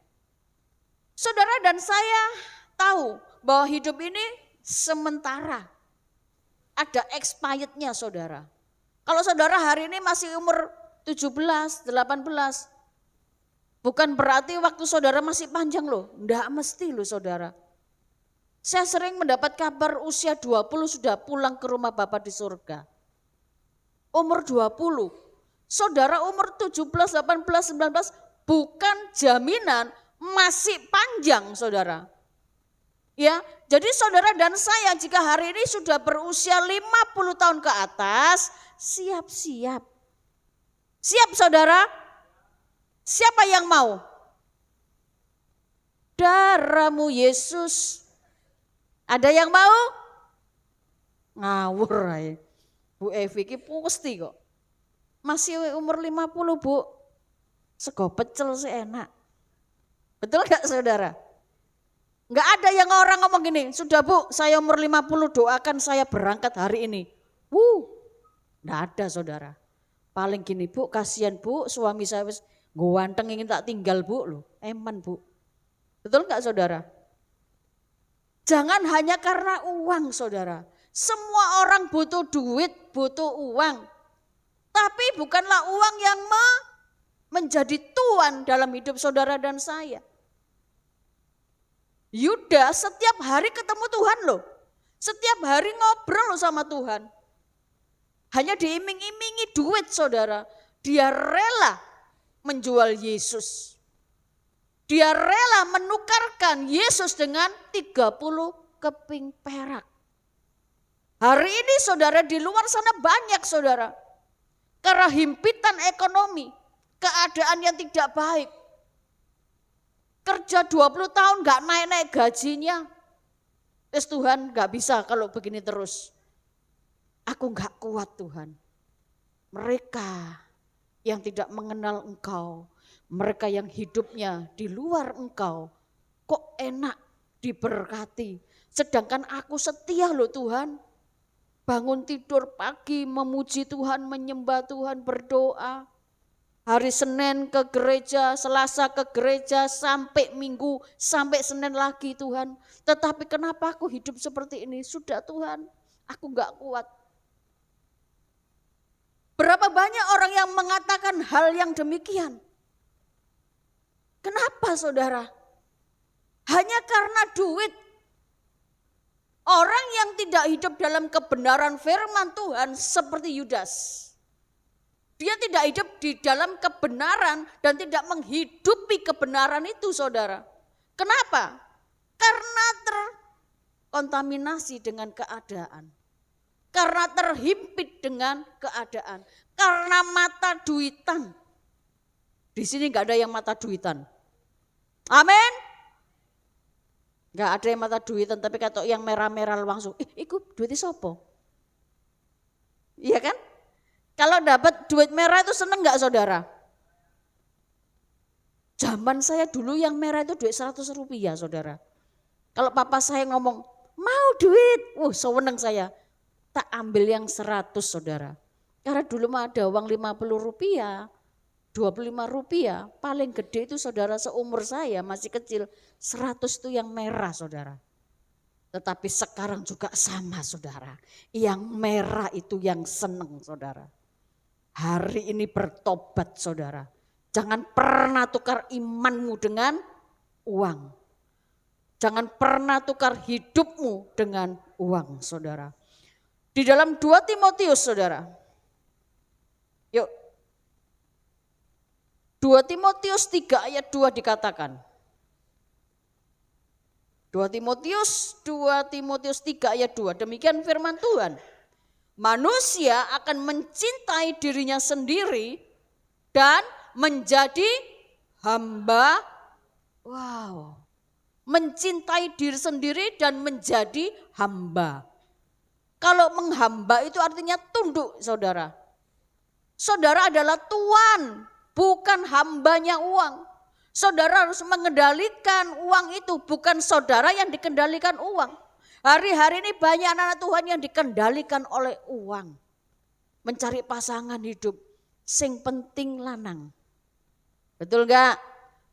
Saudara dan saya tahu bahwa hidup ini sementara. Ada expirednya saudara. Kalau saudara hari ini masih umur 17, 18, bukan berarti waktu saudara masih panjang loh. Enggak mesti loh saudara. Saya sering mendapat kabar usia 20 sudah pulang ke rumah Bapa di surga. Umur 20, saudara umur 17, 18, 19 bukan jaminan masih panjang saudara. Ya, jadi saudara dan saya jika hari ini sudah berusia 50 tahun ke atas, siap-siap. Siap saudara? Siapa yang mau? Darahmu Yesus. Ada yang mau? Ngawur aja. Bu Evi ki pasti kok. Masih umur 50 bu. Sego pecel sih enak. Betul gak saudara? Gak ada yang orang ngomong gini, sudah bu saya umur 50 doakan saya berangkat hari ini. Gak ada saudara. Paling gini bu, kasihan bu suami saya ganteng ingin tak tinggal bu loh. Eman bu. Betul gak saudara? Jangan hanya karena uang saudara. Semua orang butuh duit, butuh uang. Tapi bukanlah uang yang menjadi tuan dalam hidup saudara dan saya. Yudas setiap hari ketemu Tuhan loh. Setiap hari ngobrol loh sama Tuhan. Hanya diiming-imingi duit saudara. Dia rela menjual Yesus. Dia rela menukarkan Yesus dengan 30 keping perak. Hari ini saudara di luar sana banyak saudara. Karena himpitan ekonomi, keadaan yang tidak baik. Kerja 20 tahun gak naik-naik gajinya. Terus Tuhan gak bisa kalau begini terus. Aku gak kuat Tuhan. Mereka yang tidak mengenal Engkau, mereka yang hidupnya di luar Engkau, kok enak diberkati. Sedangkan aku setia loh Tuhan. Bangun tidur pagi, memuji Tuhan, menyembah Tuhan, berdoa. Hari Senin ke gereja, Selasa ke gereja, sampai Minggu, sampai Senin lagi Tuhan. Tetapi kenapa aku hidup seperti ini? Sudah Tuhan, aku gak kuat. Berapa banyak orang yang mengatakan hal yang demikian? Kenapa saudara? Hanya karena duit. Orang yang tidak hidup dalam kebenaran firman Tuhan seperti Yudas. Dia tidak hidup di dalam kebenaran dan tidak menghidupi kebenaran itu saudara. Kenapa? Karena terkontaminasi dengan keadaan. Karena terhimpit dengan keadaan. Karena mata duitan. Di sini gak ada yang mata duitan. Amin. Gak ada yang mata duitan, tapi kata yang merah-merah langsung, iku duitnya sopo? Iya kan? Kalau dapat duit merah itu seneng gak saudara? Zaman saya dulu yang merah itu duit 100 rupiah saudara. Kalau papa saya ngomong, mau duit, seneng saya. Tak ambil yang 100 saudara. Karena dulu mah ada uang 50 rupiah. 25 rupiah, paling gede itu saudara seumur saya masih kecil, 100 itu yang merah saudara. Tetapi sekarang juga sama saudara, yang merah itu yang seneng saudara. Hari ini bertobat saudara, jangan pernah tukar imanmu dengan uang. Jangan pernah tukar hidupmu dengan uang saudara. Di dalam 2 Timotius saudara, yuk. 2 Timotius 3 ayat 2 dikatakan. 2 Timotius 3 ayat 2. Demikian firman Tuhan. Manusia akan mencintai dirinya sendiri dan menjadi hamba. Wow. Mencintai diri sendiri dan menjadi hamba. Kalau menghamba itu artinya tunduk saudara. Saudara adalah tuan, bukan hambanya uang. Saudara harus mengendalikan uang itu, bukan saudara yang dikendalikan uang. Hari-hari ini banyak anak-anak Tuhan yang dikendalikan oleh uang. Mencari pasangan hidup, sing penting lanang. Betul gak?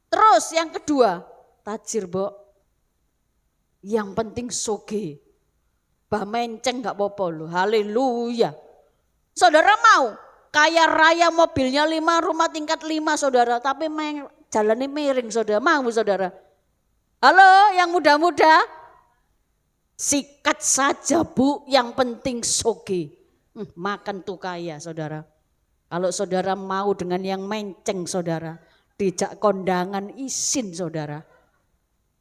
Terus yang kedua, tajir Bo. Yang penting soge. Bah menceng gak apa-apa loh, haleluya. Saudara mau kaya raya mobilnya 5, rumah tingkat 5 saudara, tapi jalannya miring saudara, mau saudara? Halo yang muda-muda, sikat saja Bu, yang penting soge. Makan tuh kaya saudara. Kalau saudara mau dengan yang menceng saudara, dijak kondangan isin saudara.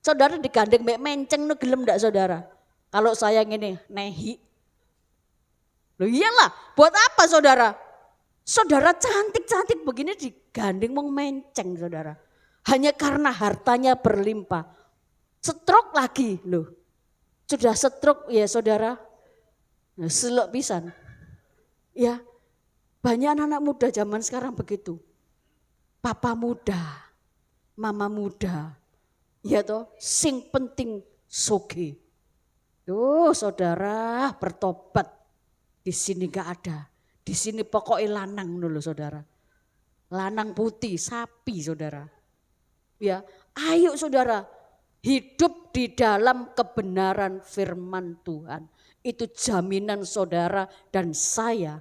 Saudara digandeng mbak menceng no gelem ndak saudara? Kalau saya gini nehi. Loh iyalah, buat apa saudara? Saudara cantik-cantik begini digandeng mau menceng saudara. Hanya karena hartanya berlimpah. Stroke lagi loh. Sudah stroke ya saudara. Nah, selok pisan. Ya, banyak anak muda zaman sekarang begitu. Papa muda, mama muda. Ya toh, sing penting soge. Duh saudara bertobat. Di sini gak ada. Di sini pokoknya lanang dulu saudara. Lanang putih, sapi saudara. Ya, ayo saudara. Hidup di dalam kebenaran firman Tuhan. Itu jaminan saudara dan saya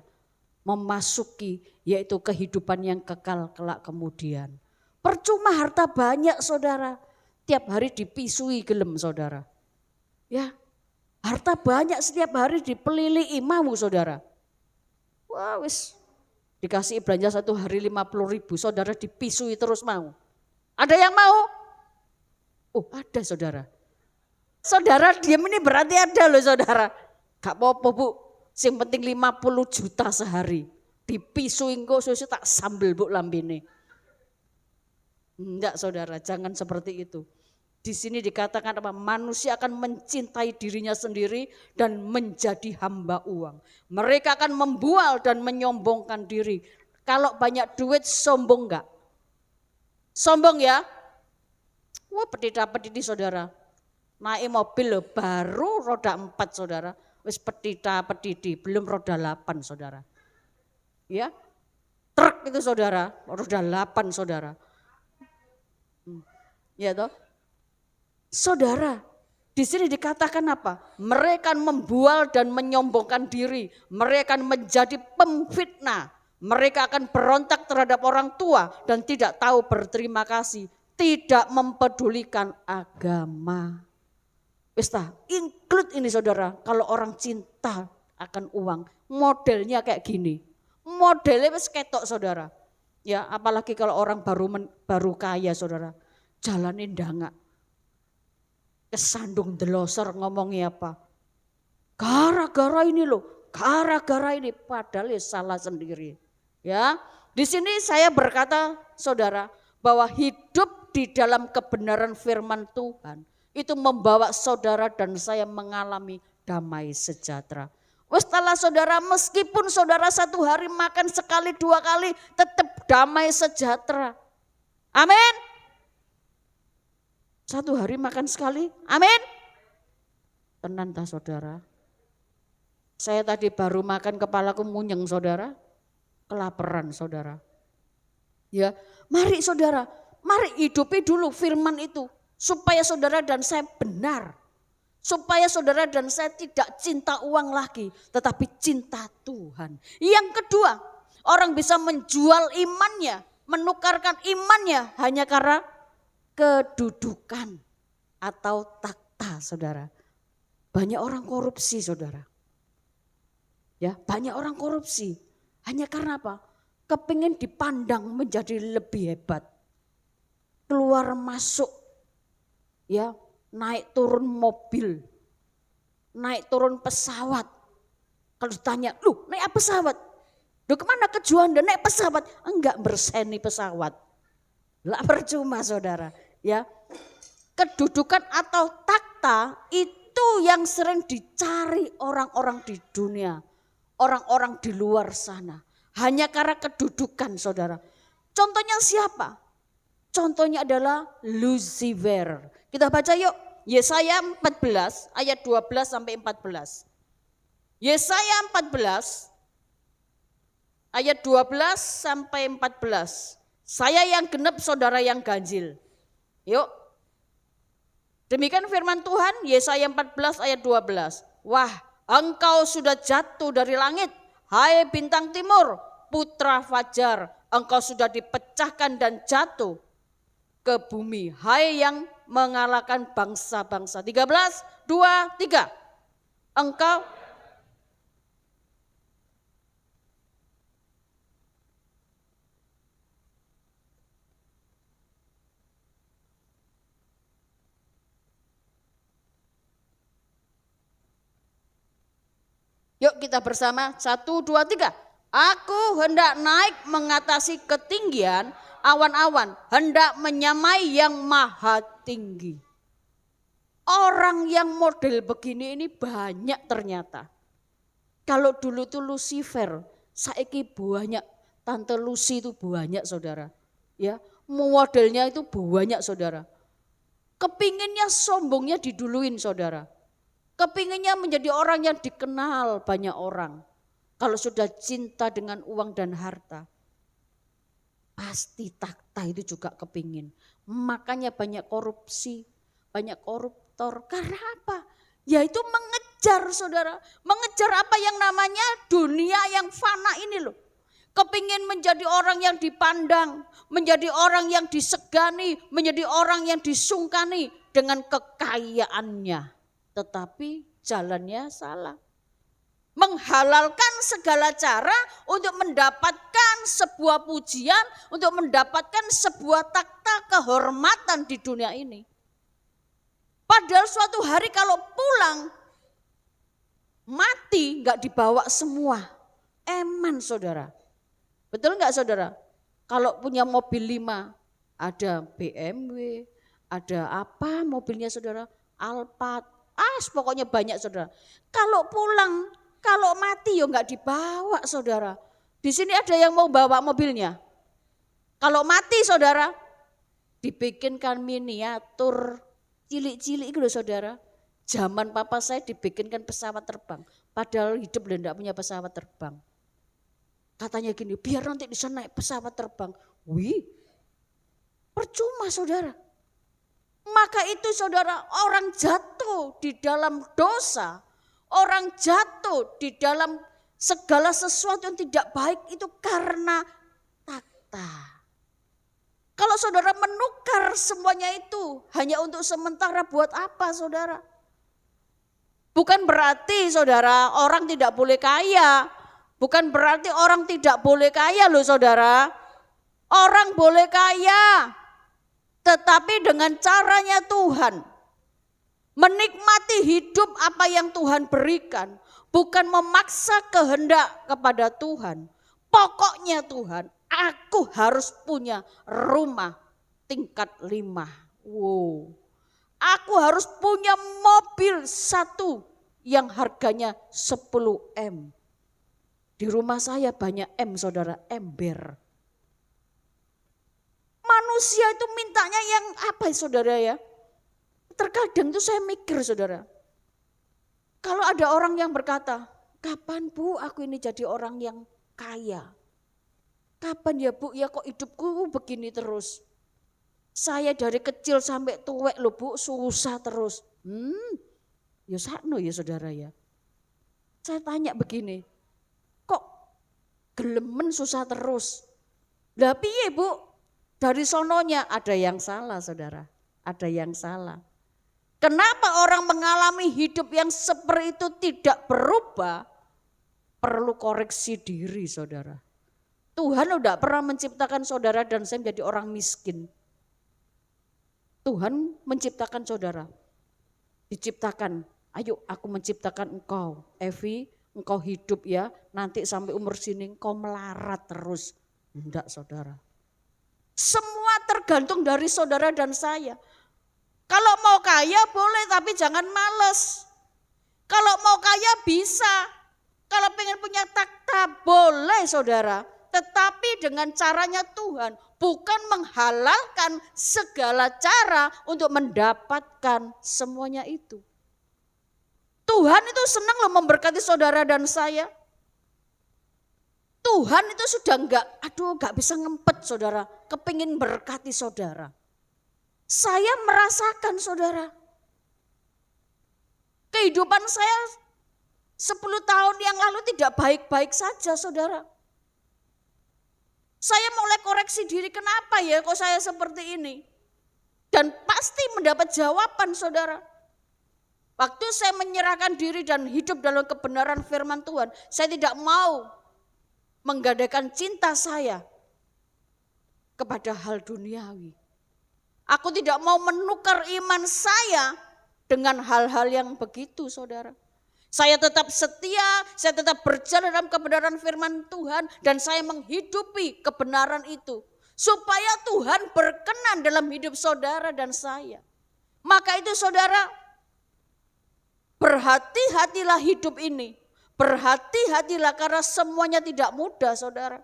memasuki yaitu kehidupan yang kekal kelak kemudian. Percuma harta banyak saudara. tiap hari dipisui gelem saudara. Ya, harta banyak setiap hari dipelili imamu saudara. Wah wis dikasih belanja satu hari 50.000, saudara dipisui terus mau. Ada yang mau? Oh ada saudara. Saudara diam ini berarti ada loh saudara. Gak apa-apa bu, yang penting 50 juta sehari. Dipisui engkau susu tak sambel bu lambene. Enggak saudara, jangan seperti itu. Di sini dikatakan apa? Manusia akan mencintai dirinya sendiri dan menjadi hamba uang. Mereka akan membual dan menyombongkan diri. Kalau banyak duit sombong enggak? Sombong ya? Wah petita-petiti saudara. Naik mobil loh, baru roda 4 saudara. Wis petita-petiti, belum roda 8 saudara. Ya, truk itu saudara, roda 8 saudara. Ya toh? Saudara, di sini dikatakan apa? Mereka membual dan menyombongkan diri. Mereka akan menjadi pemfitnah. Mereka akan berontak terhadap orang tua dan tidak tahu berterima kasih. Tidak mempedulikan agama. Wista, include ini saudara, kalau orang cinta akan uang, modelnya kayak gini. Modelnya wis ketok saudara. Ya, apalagi kalau orang baru kaya saudara. Jalanin dangak. Kesandung delosor ngomongnya apa? Gara-gara ini loh, gara-gara ini padahal ya salah sendiri. Ya, di sini saya berkata saudara bahwa hidup di dalam kebenaran firman Tuhan itu membawa saudara dan saya mengalami damai sejahtera. Setelah saudara meskipun saudara satu hari makan sekali 2 kali tetap damai sejahtera. Amin. Satu hari makan sekali, amin. Tenan tak saudara? Saya tadi baru makan kepalaku munyeng saudara, kelaparan saudara. Ya, mari saudara, mari hidupi dulu firman itu. Supaya saudara dan saya benar. Supaya saudara dan saya tidak cinta uang lagi, tetapi cinta Tuhan. Yang kedua, orang bisa menjual imannya, menukarkan imannya hanya karena kedudukan atau takhta saudara. Banyak orang korupsi saudara. Ya, banyak orang korupsi. Hanya karena apa? Kepingin dipandang menjadi lebih hebat. Keluar masuk, ya, naik turun mobil, naik turun pesawat. Kalau ditanya, lu naik pesawat? Lu kemana kejuan dan naik pesawat? Enggak berseni pesawat. Lah percuma saudara, ya. Kedudukan atau takhta itu yang sering dicari orang-orang di dunia, orang-orang di luar sana. Hanya karena kedudukan saudara. Contohnya siapa? Contohnya adalah Lucifer. Kita baca yuk, Yesaya 14 ayat 12 sampai 14. Yesaya 14 ayat 12 sampai 14. Saya yang genep, saudara yang ganjil. Yuk. Demikian firman Tuhan, Yesaya 14 ayat 12. Wah, engkau sudah jatuh dari langit, hai bintang timur, putra fajar. Engkau sudah dipecahkan dan jatuh ke bumi, hai yang mengalahkan bangsa-bangsa. 13, 2, 3. Engkau yuk kita bersama, 1, 2, 3. Aku hendak naik mengatasi ketinggian awan-awan, hendak menyamai yang maha tinggi. Orang yang model begini ini banyak ternyata. Kalau dulu tuh Lucifer, saiki banyak, Tante Lucy itu banyak saudara. Ya, modelnya itu banyak saudara. Kepinginnya sombongnya diduluin saudara. Kepinginnya menjadi orang yang dikenal banyak orang. Kalau sudah cinta dengan uang dan harta, pasti takhta itu juga kepingin. Makanya banyak korupsi, banyak koruptor. Karena apa? Yaitu mengejar saudara. Mengejar apa yang namanya dunia yang fana ini loh. kepingin menjadi orang yang dipandang, menjadi orang yang disegani, menjadi orang yang disungkani dengan kekayaannya. Tetapi jalannya salah. Menghalalkan segala cara untuk mendapatkan sebuah pujian, untuk mendapatkan sebuah takhta kehormatan di dunia ini. Padahal suatu hari kalau pulang, mati gak dibawa semua. Eman saudara. Betul gak saudara? Kalau punya mobil 5, ada BMW, ada apa mobilnya saudara? Alphard, pokoknya banyak saudara. Kalau pulang, kalau mati ya nggak dibawa saudara. Di sini ada yang mau bawa mobilnya. Kalau mati saudara, dibikinkan miniatur cilik-cilik gitu saudara. Zaman papa saya dibikinkan pesawat terbang. Padahal hidup dia enggak punya pesawat terbang. Katanya gini, biar nanti bisa naik pesawat terbang. Wih, percuma saudara. Maka itu saudara, orang jatuh di dalam dosa. Orang jatuh di dalam segala sesuatu yang tidak baik itu karena takhta. Kalau saudara menukar semuanya itu hanya untuk sementara, buat apa saudara? Bukan berarti saudara orang tidak boleh kaya. Bukan berarti orang tidak boleh kaya loh saudara. Orang boleh kaya. Tetapi dengan caranya Tuhan. Menikmati hidup apa yang Tuhan berikan. Bukan memaksa kehendak kepada Tuhan. Pokoknya Tuhan, aku harus punya rumah tingkat 5. Wow. Aku harus punya mobil 1 yang harganya 10 M. Di rumah saya banyak M saudara, ember. Manusia itu mintanya yang apa saudara ya? Terkadang itu saya mikir saudara, kalau ada orang yang berkata, kapan Bu aku ini jadi orang yang kaya? Kapan ya Bu, ya kok hidupku begini terus? Saya dari kecil sampai tuwek loh Bu, susah terus. Ya sakno ya saudara ya. Saya tanya begini, kok gelemen susah terus? Lah piye Bu? Dari sononya ada yang salah saudara, ada yang salah. Kenapa orang mengalami hidup yang seperti itu tidak berubah? Perlu koreksi diri saudara. Tuhan udah pernah menciptakan saudara dan saya menjadi orang miskin. Tuhan menciptakan saudara. Diciptakan, ayo aku menciptakan engkau. Evi, engkau hidup ya, nanti sampai umur sini engkau melarat terus. Enggak saudara. Semua tergantung dari saudara dan saya. Kalau mau kaya boleh tapi jangan males. Kalau mau kaya bisa. Kalau pengen punya takhta boleh saudara. Tetapi dengan caranya Tuhan. Bukan menghalalkan segala cara untuk mendapatkan semuanya itu. Tuhan itu senang loh memberkati saudara dan saya. Tuhan itu sudah enggak bisa ngempet saudara. Kepingin berkati saudara. Saya merasakan saudara, kehidupan saya 10 tahun yang lalu tidak baik-baik saja saudara. Saya mulai koreksi diri, kenapa ya kok saya seperti ini? Dan pasti mendapat jawaban saudara. Waktu saya menyerahkan diri dan hidup dalam kebenaran firman Tuhan, saya tidak mau menggadaikan cinta saya kepada hal duniawi. Aku tidak mau menukar iman saya dengan hal-hal yang begitu saudara. Saya tetap setia, saya tetap berjalan dalam kebenaran firman Tuhan dan saya menghidupi kebenaran itu. Supaya Tuhan berkenan dalam hidup saudara dan saya. Maka itu saudara, berhati-hatilah hidup ini. Berhati-hatilah karena semuanya tidak mudah saudara.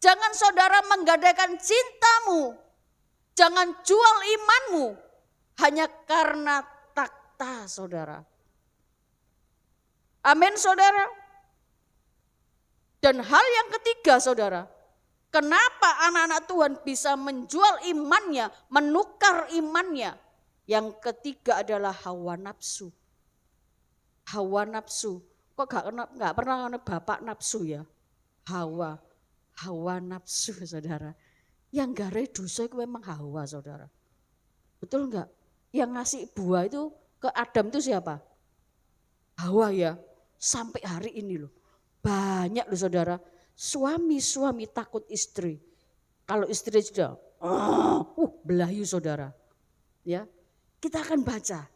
Jangan saudara menggadaikan cintamu. Jangan jual imanmu hanya karena takhta saudara. Amin saudara. Dan hal yang ketiga saudara. Kenapa anak-anak Tuhan bisa menjual imannya, menukar imannya. Yang ketiga adalah hawa nafsu. Hawa nafsu. Kok gak pernah bapak nafsu ya? Hawa. Hawa nafsu saudara. Yang garai dosa itu memang Hawa saudara. Betul enggak? Yang ngasih buah itu ke Adam itu siapa? Hawa ya. Sampai hari ini loh. Banyak loh saudara. Suami-suami takut istri. Kalau istri sudah belayu saudara. Ya. Kita akan baca.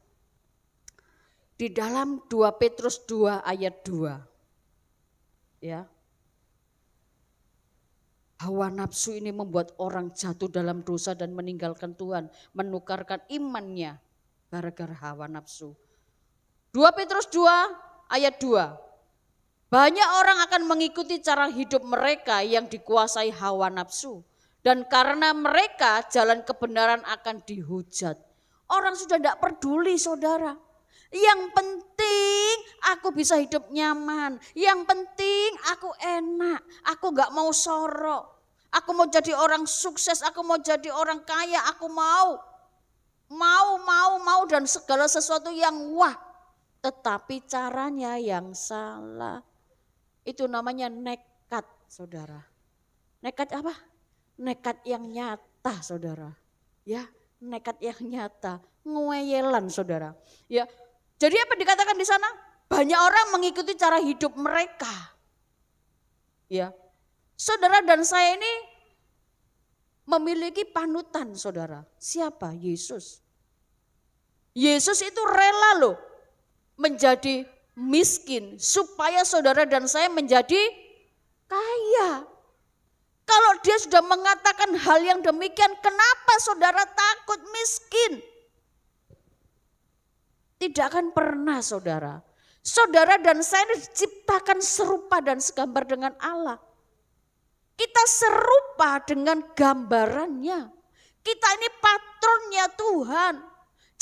Di dalam 2 Petrus 2 ayat 2. Ya. Hawa nafsu ini membuat orang jatuh dalam dosa dan meninggalkan Tuhan, menukarkan imannya gara-gara hawa nafsu. 2 Petrus 2 ayat 2. Banyak orang akan mengikuti cara hidup mereka yang dikuasai hawa nafsu. Dan karena mereka jalan kebenaran akan dihujat. Orang sudah tidak peduli saudara. Yang penting aku bisa hidup nyaman. Yang penting aku enak. Aku gak mau sorok. Aku mau jadi orang sukses. Aku mau jadi orang kaya. Aku mau dan segala sesuatu yang wah. Tetapi caranya yang salah. Itu namanya nekat saudara. Nekat apa? Nekat yang nyata saudara. Ya, nekat yang nyata. Ngueyelan saudara. Ya. Jadi apa dikatakan di sana? Banyak orang mengikuti cara hidup mereka. Ya. Saudara dan saya ini memiliki panutan saudara. Siapa? Yesus. Yesus itu rela loh menjadi miskin supaya saudara dan saya menjadi kaya. Kalau dia sudah mengatakan hal yang demikian, kenapa saudara takut miskin? Tidak akan pernah saudara. Saudara dan saya diciptakan serupa dan segambar dengan Allah. Kita serupa dengan gambarannya. Kita ini patronnya Tuhan.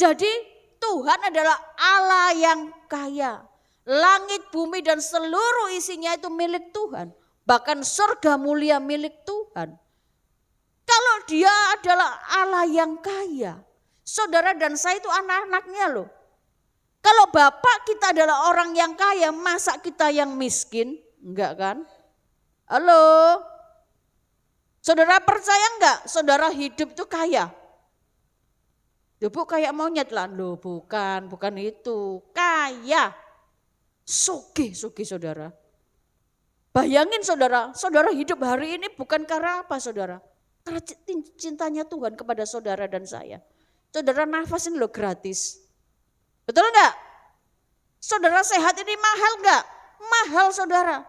Jadi Tuhan adalah Allah yang kaya. Langit, bumi dan seluruh isinya itu milik Tuhan. Bahkan surga mulia milik Tuhan. Kalau dia adalah Allah yang kaya. Saudara dan saya itu anak-anaknya loh. Kalau bapak kita adalah orang yang kaya, masa kita yang miskin? Enggak kan? Halo? Saudara percaya enggak? Saudara hidup itu kaya? Loh bu kayak monyet lah. Loh bukan itu. Kaya. Sugih saudara. Bayangin saudara hidup hari ini bukan karena apa saudara? Karena cintanya Tuhan kepada saudara dan saya. Saudara nafas ini loh gratis. Betul enggak? Saudara sehat ini mahal enggak? Mahal saudara.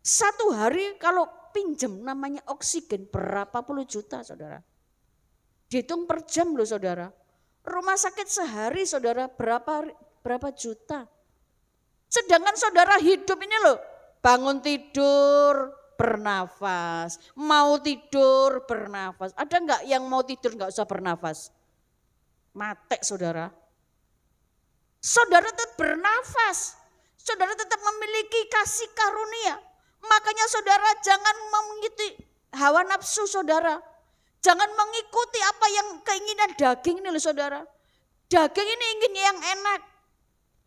Satu hari kalau pinjam namanya oksigen berapa puluh juta saudara. Dihitung per jam loh saudara. Rumah sakit sehari saudara berapa juta. Sedangkan saudara hidup ini loh. Bangun tidur bernafas. Mau tidur bernafas. Ada enggak yang mau tidur enggak usah bernafas? Mate saudara. Saudara tetap bernafas, saudara tetap memiliki kasih karunia. Makanya saudara jangan mengikuti hawa nafsu saudara. Jangan mengikuti apa yang keinginan daging ini loh saudara. Daging ini inginnya yang enak.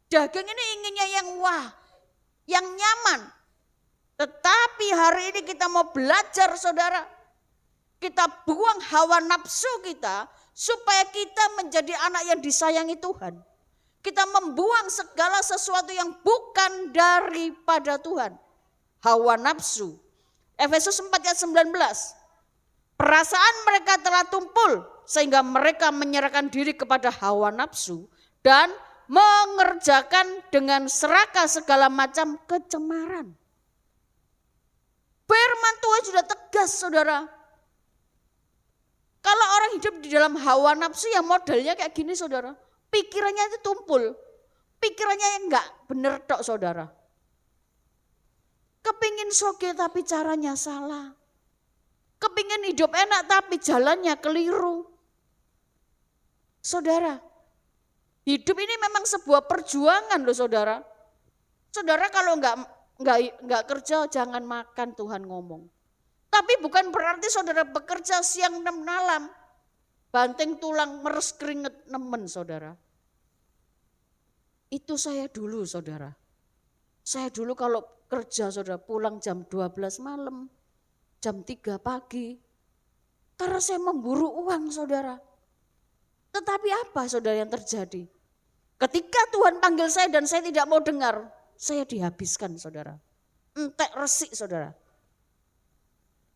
Daging ini inginnya yang wah, yang nyaman. Tetapi hari ini kita mau belajar saudara. Kita buang hawa nafsu kita supaya kita menjadi anak yang disayangi Tuhan. Kita membuang segala sesuatu yang bukan daripada Tuhan. Hawa nafsu. Efesus 4 ayat 19. Perasaan mereka telah tumpul sehingga mereka menyerahkan diri kepada hawa nafsu dan mengerjakan dengan serakah segala macam kecemaran. Firman Tuhan sudah tegas saudara. Kalau orang hidup di dalam hawa nafsu yang modelnya kayak gini saudara. Pikirannya itu tumpul. Pikirannya yang enggak benar tok saudara. Kepingin soge tapi caranya salah. Kepingin hidup enak tapi jalannya keliru. Saudara, hidup ini memang sebuah perjuangan loh saudara. Saudara kalau enggak kerja jangan makan Tuhan ngomong. Tapi bukan berarti saudara bekerja siang dan malam. Banting tulang meres keringet nemen saudara. Itu saya dulu saudara. Saya dulu kalau kerja saudara, pulang jam 12 malam, jam 3 pagi. Karena saya memburu uang saudara. Tetapi apa saudara yang terjadi? Ketika Tuhan panggil saya dan saya tidak mau dengar, saya dihabiskan saudara. Entek resik saudara.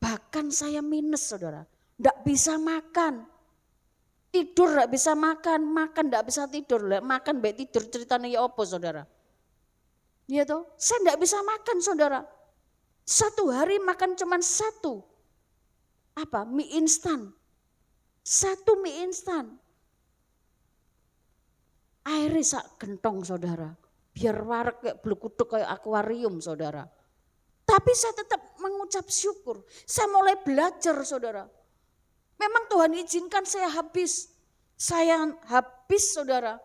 Bahkan saya minus saudara. Tidak bisa makan. Tidur tidak bisa makan, makan tidak bisa tidur. Makan baik tidur ceritanya ya apa saudara. Iya toh, saya tidak bisa makan saudara. Satu hari makan cuma satu. Apa? Mie instan. Satu mie instan. Airnya sak gentong saudara. Biar warak kayak belukuduk kayak akuarium saudara. Tapi saya tetap mengucap syukur. Saya mulai belajar saudara. Memang Tuhan izinkan saya habis. Saya habis saudara.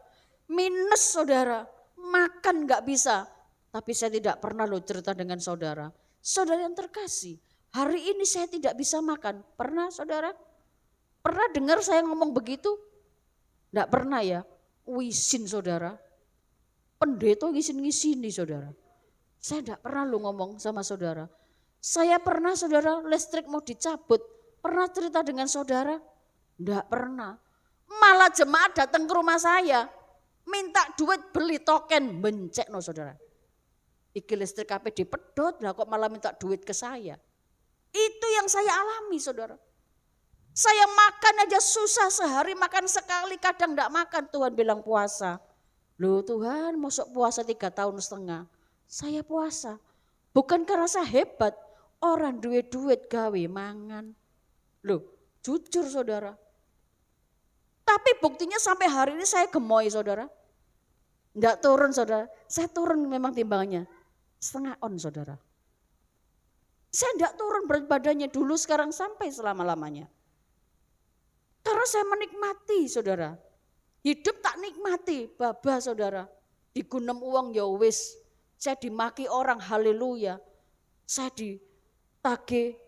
Minus saudara. Makan gak bisa. Tapi saya tidak pernah loh cerita dengan saudara. Saudara yang terkasih. Hari ini saya tidak bisa makan. Pernah saudara? Pernah dengar saya ngomong begitu? Tidak pernah ya. Wisin saudara. Pendeta ngisin-ngisini saudara. Saya tidak pernah lo ngomong sama saudara. Saya pernah saudara listrik mau dicabut. Pernah cerita dengan saudara? Tidak pernah. Malah jemaat datang ke rumah saya. Minta duit beli token. Bencek no saudara. Iki listrik kabeh dipedot, lah kok malah minta duit ke saya. Itu yang saya alami saudara. Saya makan aja susah, sehari makan sekali, kadang enggak makan. Tuhan bilang puasa. Loh Tuhan, masuk puasa 3 tahun setengah. Saya puasa. Bukan karena saya hebat, orang duit-duit gawe mangan. Loh jujur saudara. Tapi buktinya sampai hari ini saya gemoy saudara. Enggak turun saudara, saya turun memang timbangannya. Setengah on saudara. Saya enggak turun berat badannya dulu sekarang sampai selama-lamanya. Karena saya menikmati saudara. Hidup tak nikmati, baba saudara. Digunem uang ya wis. Saya dimaki orang, haleluya. Saya ditagih,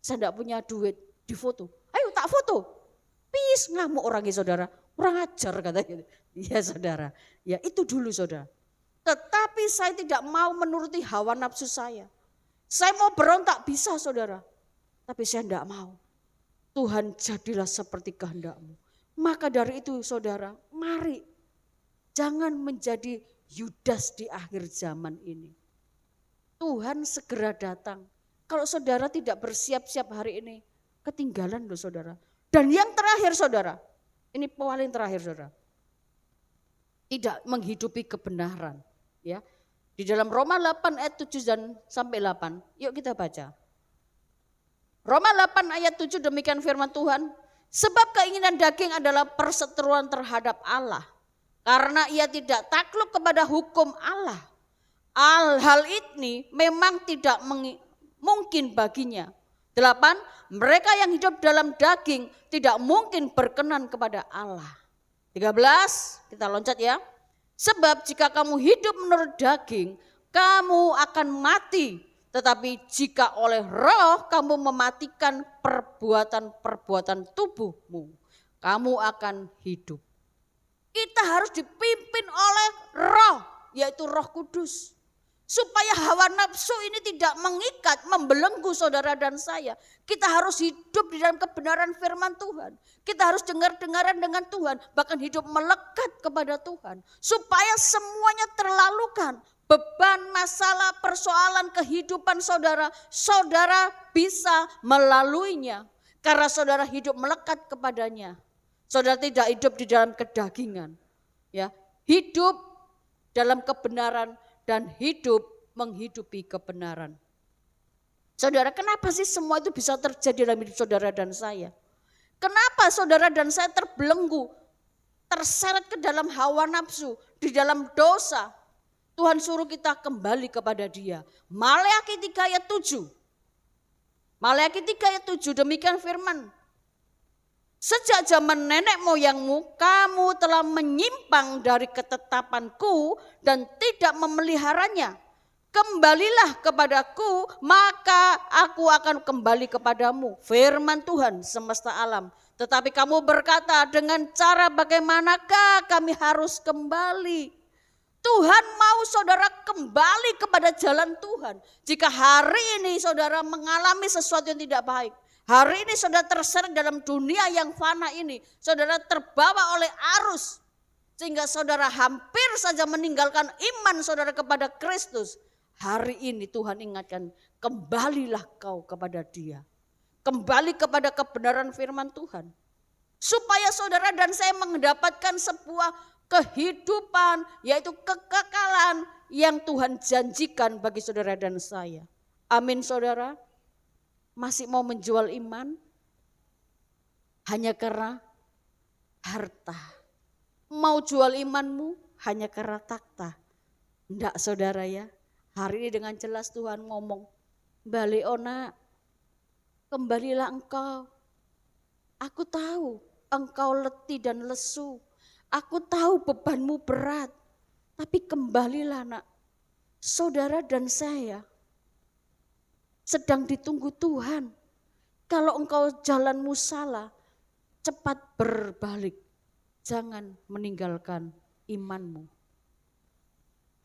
saya enggak punya duit, difoto. Ayo tak foto. Pis ngamuk orangnya saudara. Kurang ajar katanya. Iya saudara. Ya itu dulu saudara. Tetapi saya tidak mau menuruti hawa nafsu saya. Saya mau berontak bisa saudara. Tapi saya tidak mau. Tuhan jadilah seperti kehendak-Mu. Maka dari itu saudara, mari jangan menjadi Yudas di akhir zaman ini. Tuhan segera datang. Kalau saudara tidak bersiap-siap hari ini, ketinggalan loh saudara. Dan yang terakhir saudara, ini paling terakhir saudara. Tidak menghidupi kebenaran. Ya, di dalam Roma 8 ayat 7 dan sampai 8, yuk kita baca. Roma 8 ayat 7 demikian firman Tuhan, sebab keinginan daging adalah perseteruan terhadap Allah, karena ia tidak takluk kepada hukum Allah. Hal ini memang tidak mungkin baginya. 8, mereka yang hidup dalam daging tidak mungkin berkenan kepada Allah. 13, kita loncat ya. Sebab jika kamu hidup menurut daging, kamu akan mati. Tetapi jika oleh roh kamu mematikan perbuatan-perbuatan tubuhmu, kamu akan hidup. Kita harus dipimpin oleh roh, yaitu Roh Kudus. Supaya hawa nafsu ini tidak mengikat, membelenggu saudara dan saya. Kita harus hidup di dalam kebenaran firman Tuhan. Kita harus dengar-dengaran dengan Tuhan, bahkan hidup melekat kepada Tuhan. Supaya semuanya terlalukan, beban, masalah, persoalan kehidupan saudara, saudara bisa melaluinya. Karena saudara hidup melekat kepadanya. Saudara tidak hidup di dalam kedagingan. Ya, hidup dalam kebenaran dan hidup menghidupi kebenaran. Saudara, kenapa sih semua itu bisa terjadi dalam hidup saudara dan saya? Kenapa saudara dan saya terbelenggu, terseret ke dalam hawa nafsu, di dalam dosa? Tuhan suruh kita kembali kepada Dia. Maleakhi 3 ayat 7. Maleakhi 3 ayat 7 demikian firman. Sejak zaman nenek moyangmu, kamu telah menyimpang dari ketetapanku dan tidak memeliharanya. Kembalilah kepadaku, maka aku akan kembali kepadamu. Firman Tuhan semesta alam. Tetapi kamu berkata, dengan cara bagaimanakah kami harus kembali? Tuhan mau saudara kembali kepada jalan Tuhan. Jika hari ini saudara mengalami sesuatu yang tidak baik, hari ini saudara terseret dalam dunia yang fana ini, saudara terbawa oleh arus, sehingga saudara hampir saja meninggalkan iman saudara kepada Kristus. Hari ini Tuhan ingatkan, kembalilah kau kepada Dia. Kembali kepada kebenaran firman Tuhan. Supaya saudara dan saya mendapatkan sebuah kehidupan, yaitu kekekalan yang Tuhan janjikan bagi saudara dan saya. Amin saudara. Masih mau menjual iman? Hanya karena harta. Mau jual imanmu hanya karena takhta. Enggak saudara ya. Hari ini dengan jelas Tuhan ngomong, balik ona, kembalilah engkau. Aku tahu engkau letih dan lesu. Aku tahu bebanmu berat, tapi kembalilah nak. Saudara dan saya sedang ditunggu Tuhan. Kalau engkau jalanmu salah, cepat berbalik. Jangan meninggalkan imanmu.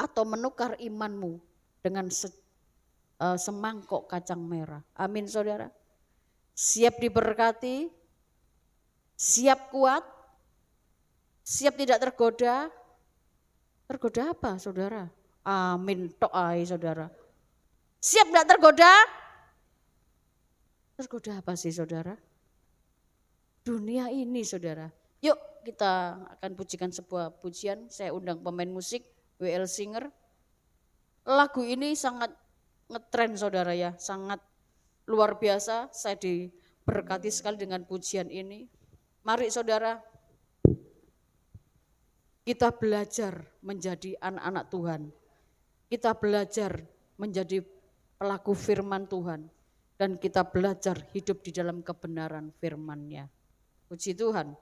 Atau menukar imanmu dengan semangkok kacang merah. Amin saudara. Siap diberkati, siap kuat, siap tidak tergoda. Tergoda apa saudara? Amin tok ai saudara. Siap tidak tergoda? Tergoda apa sih saudara? Dunia ini saudara. Yuk kita akan pujikan sebuah pujian. Saya undang pemain musik WL Singer. Lagu ini sangat ngetren saudara ya. Sangat luar biasa. Saya diberkati sekali dengan pujian ini. Mari saudara, kita belajar menjadi anak-anak Tuhan. Kita belajar menjadi pelaku firman Tuhan. Dan kita belajar hidup di dalam kebenaran firman-Nya. Puji Tuhan.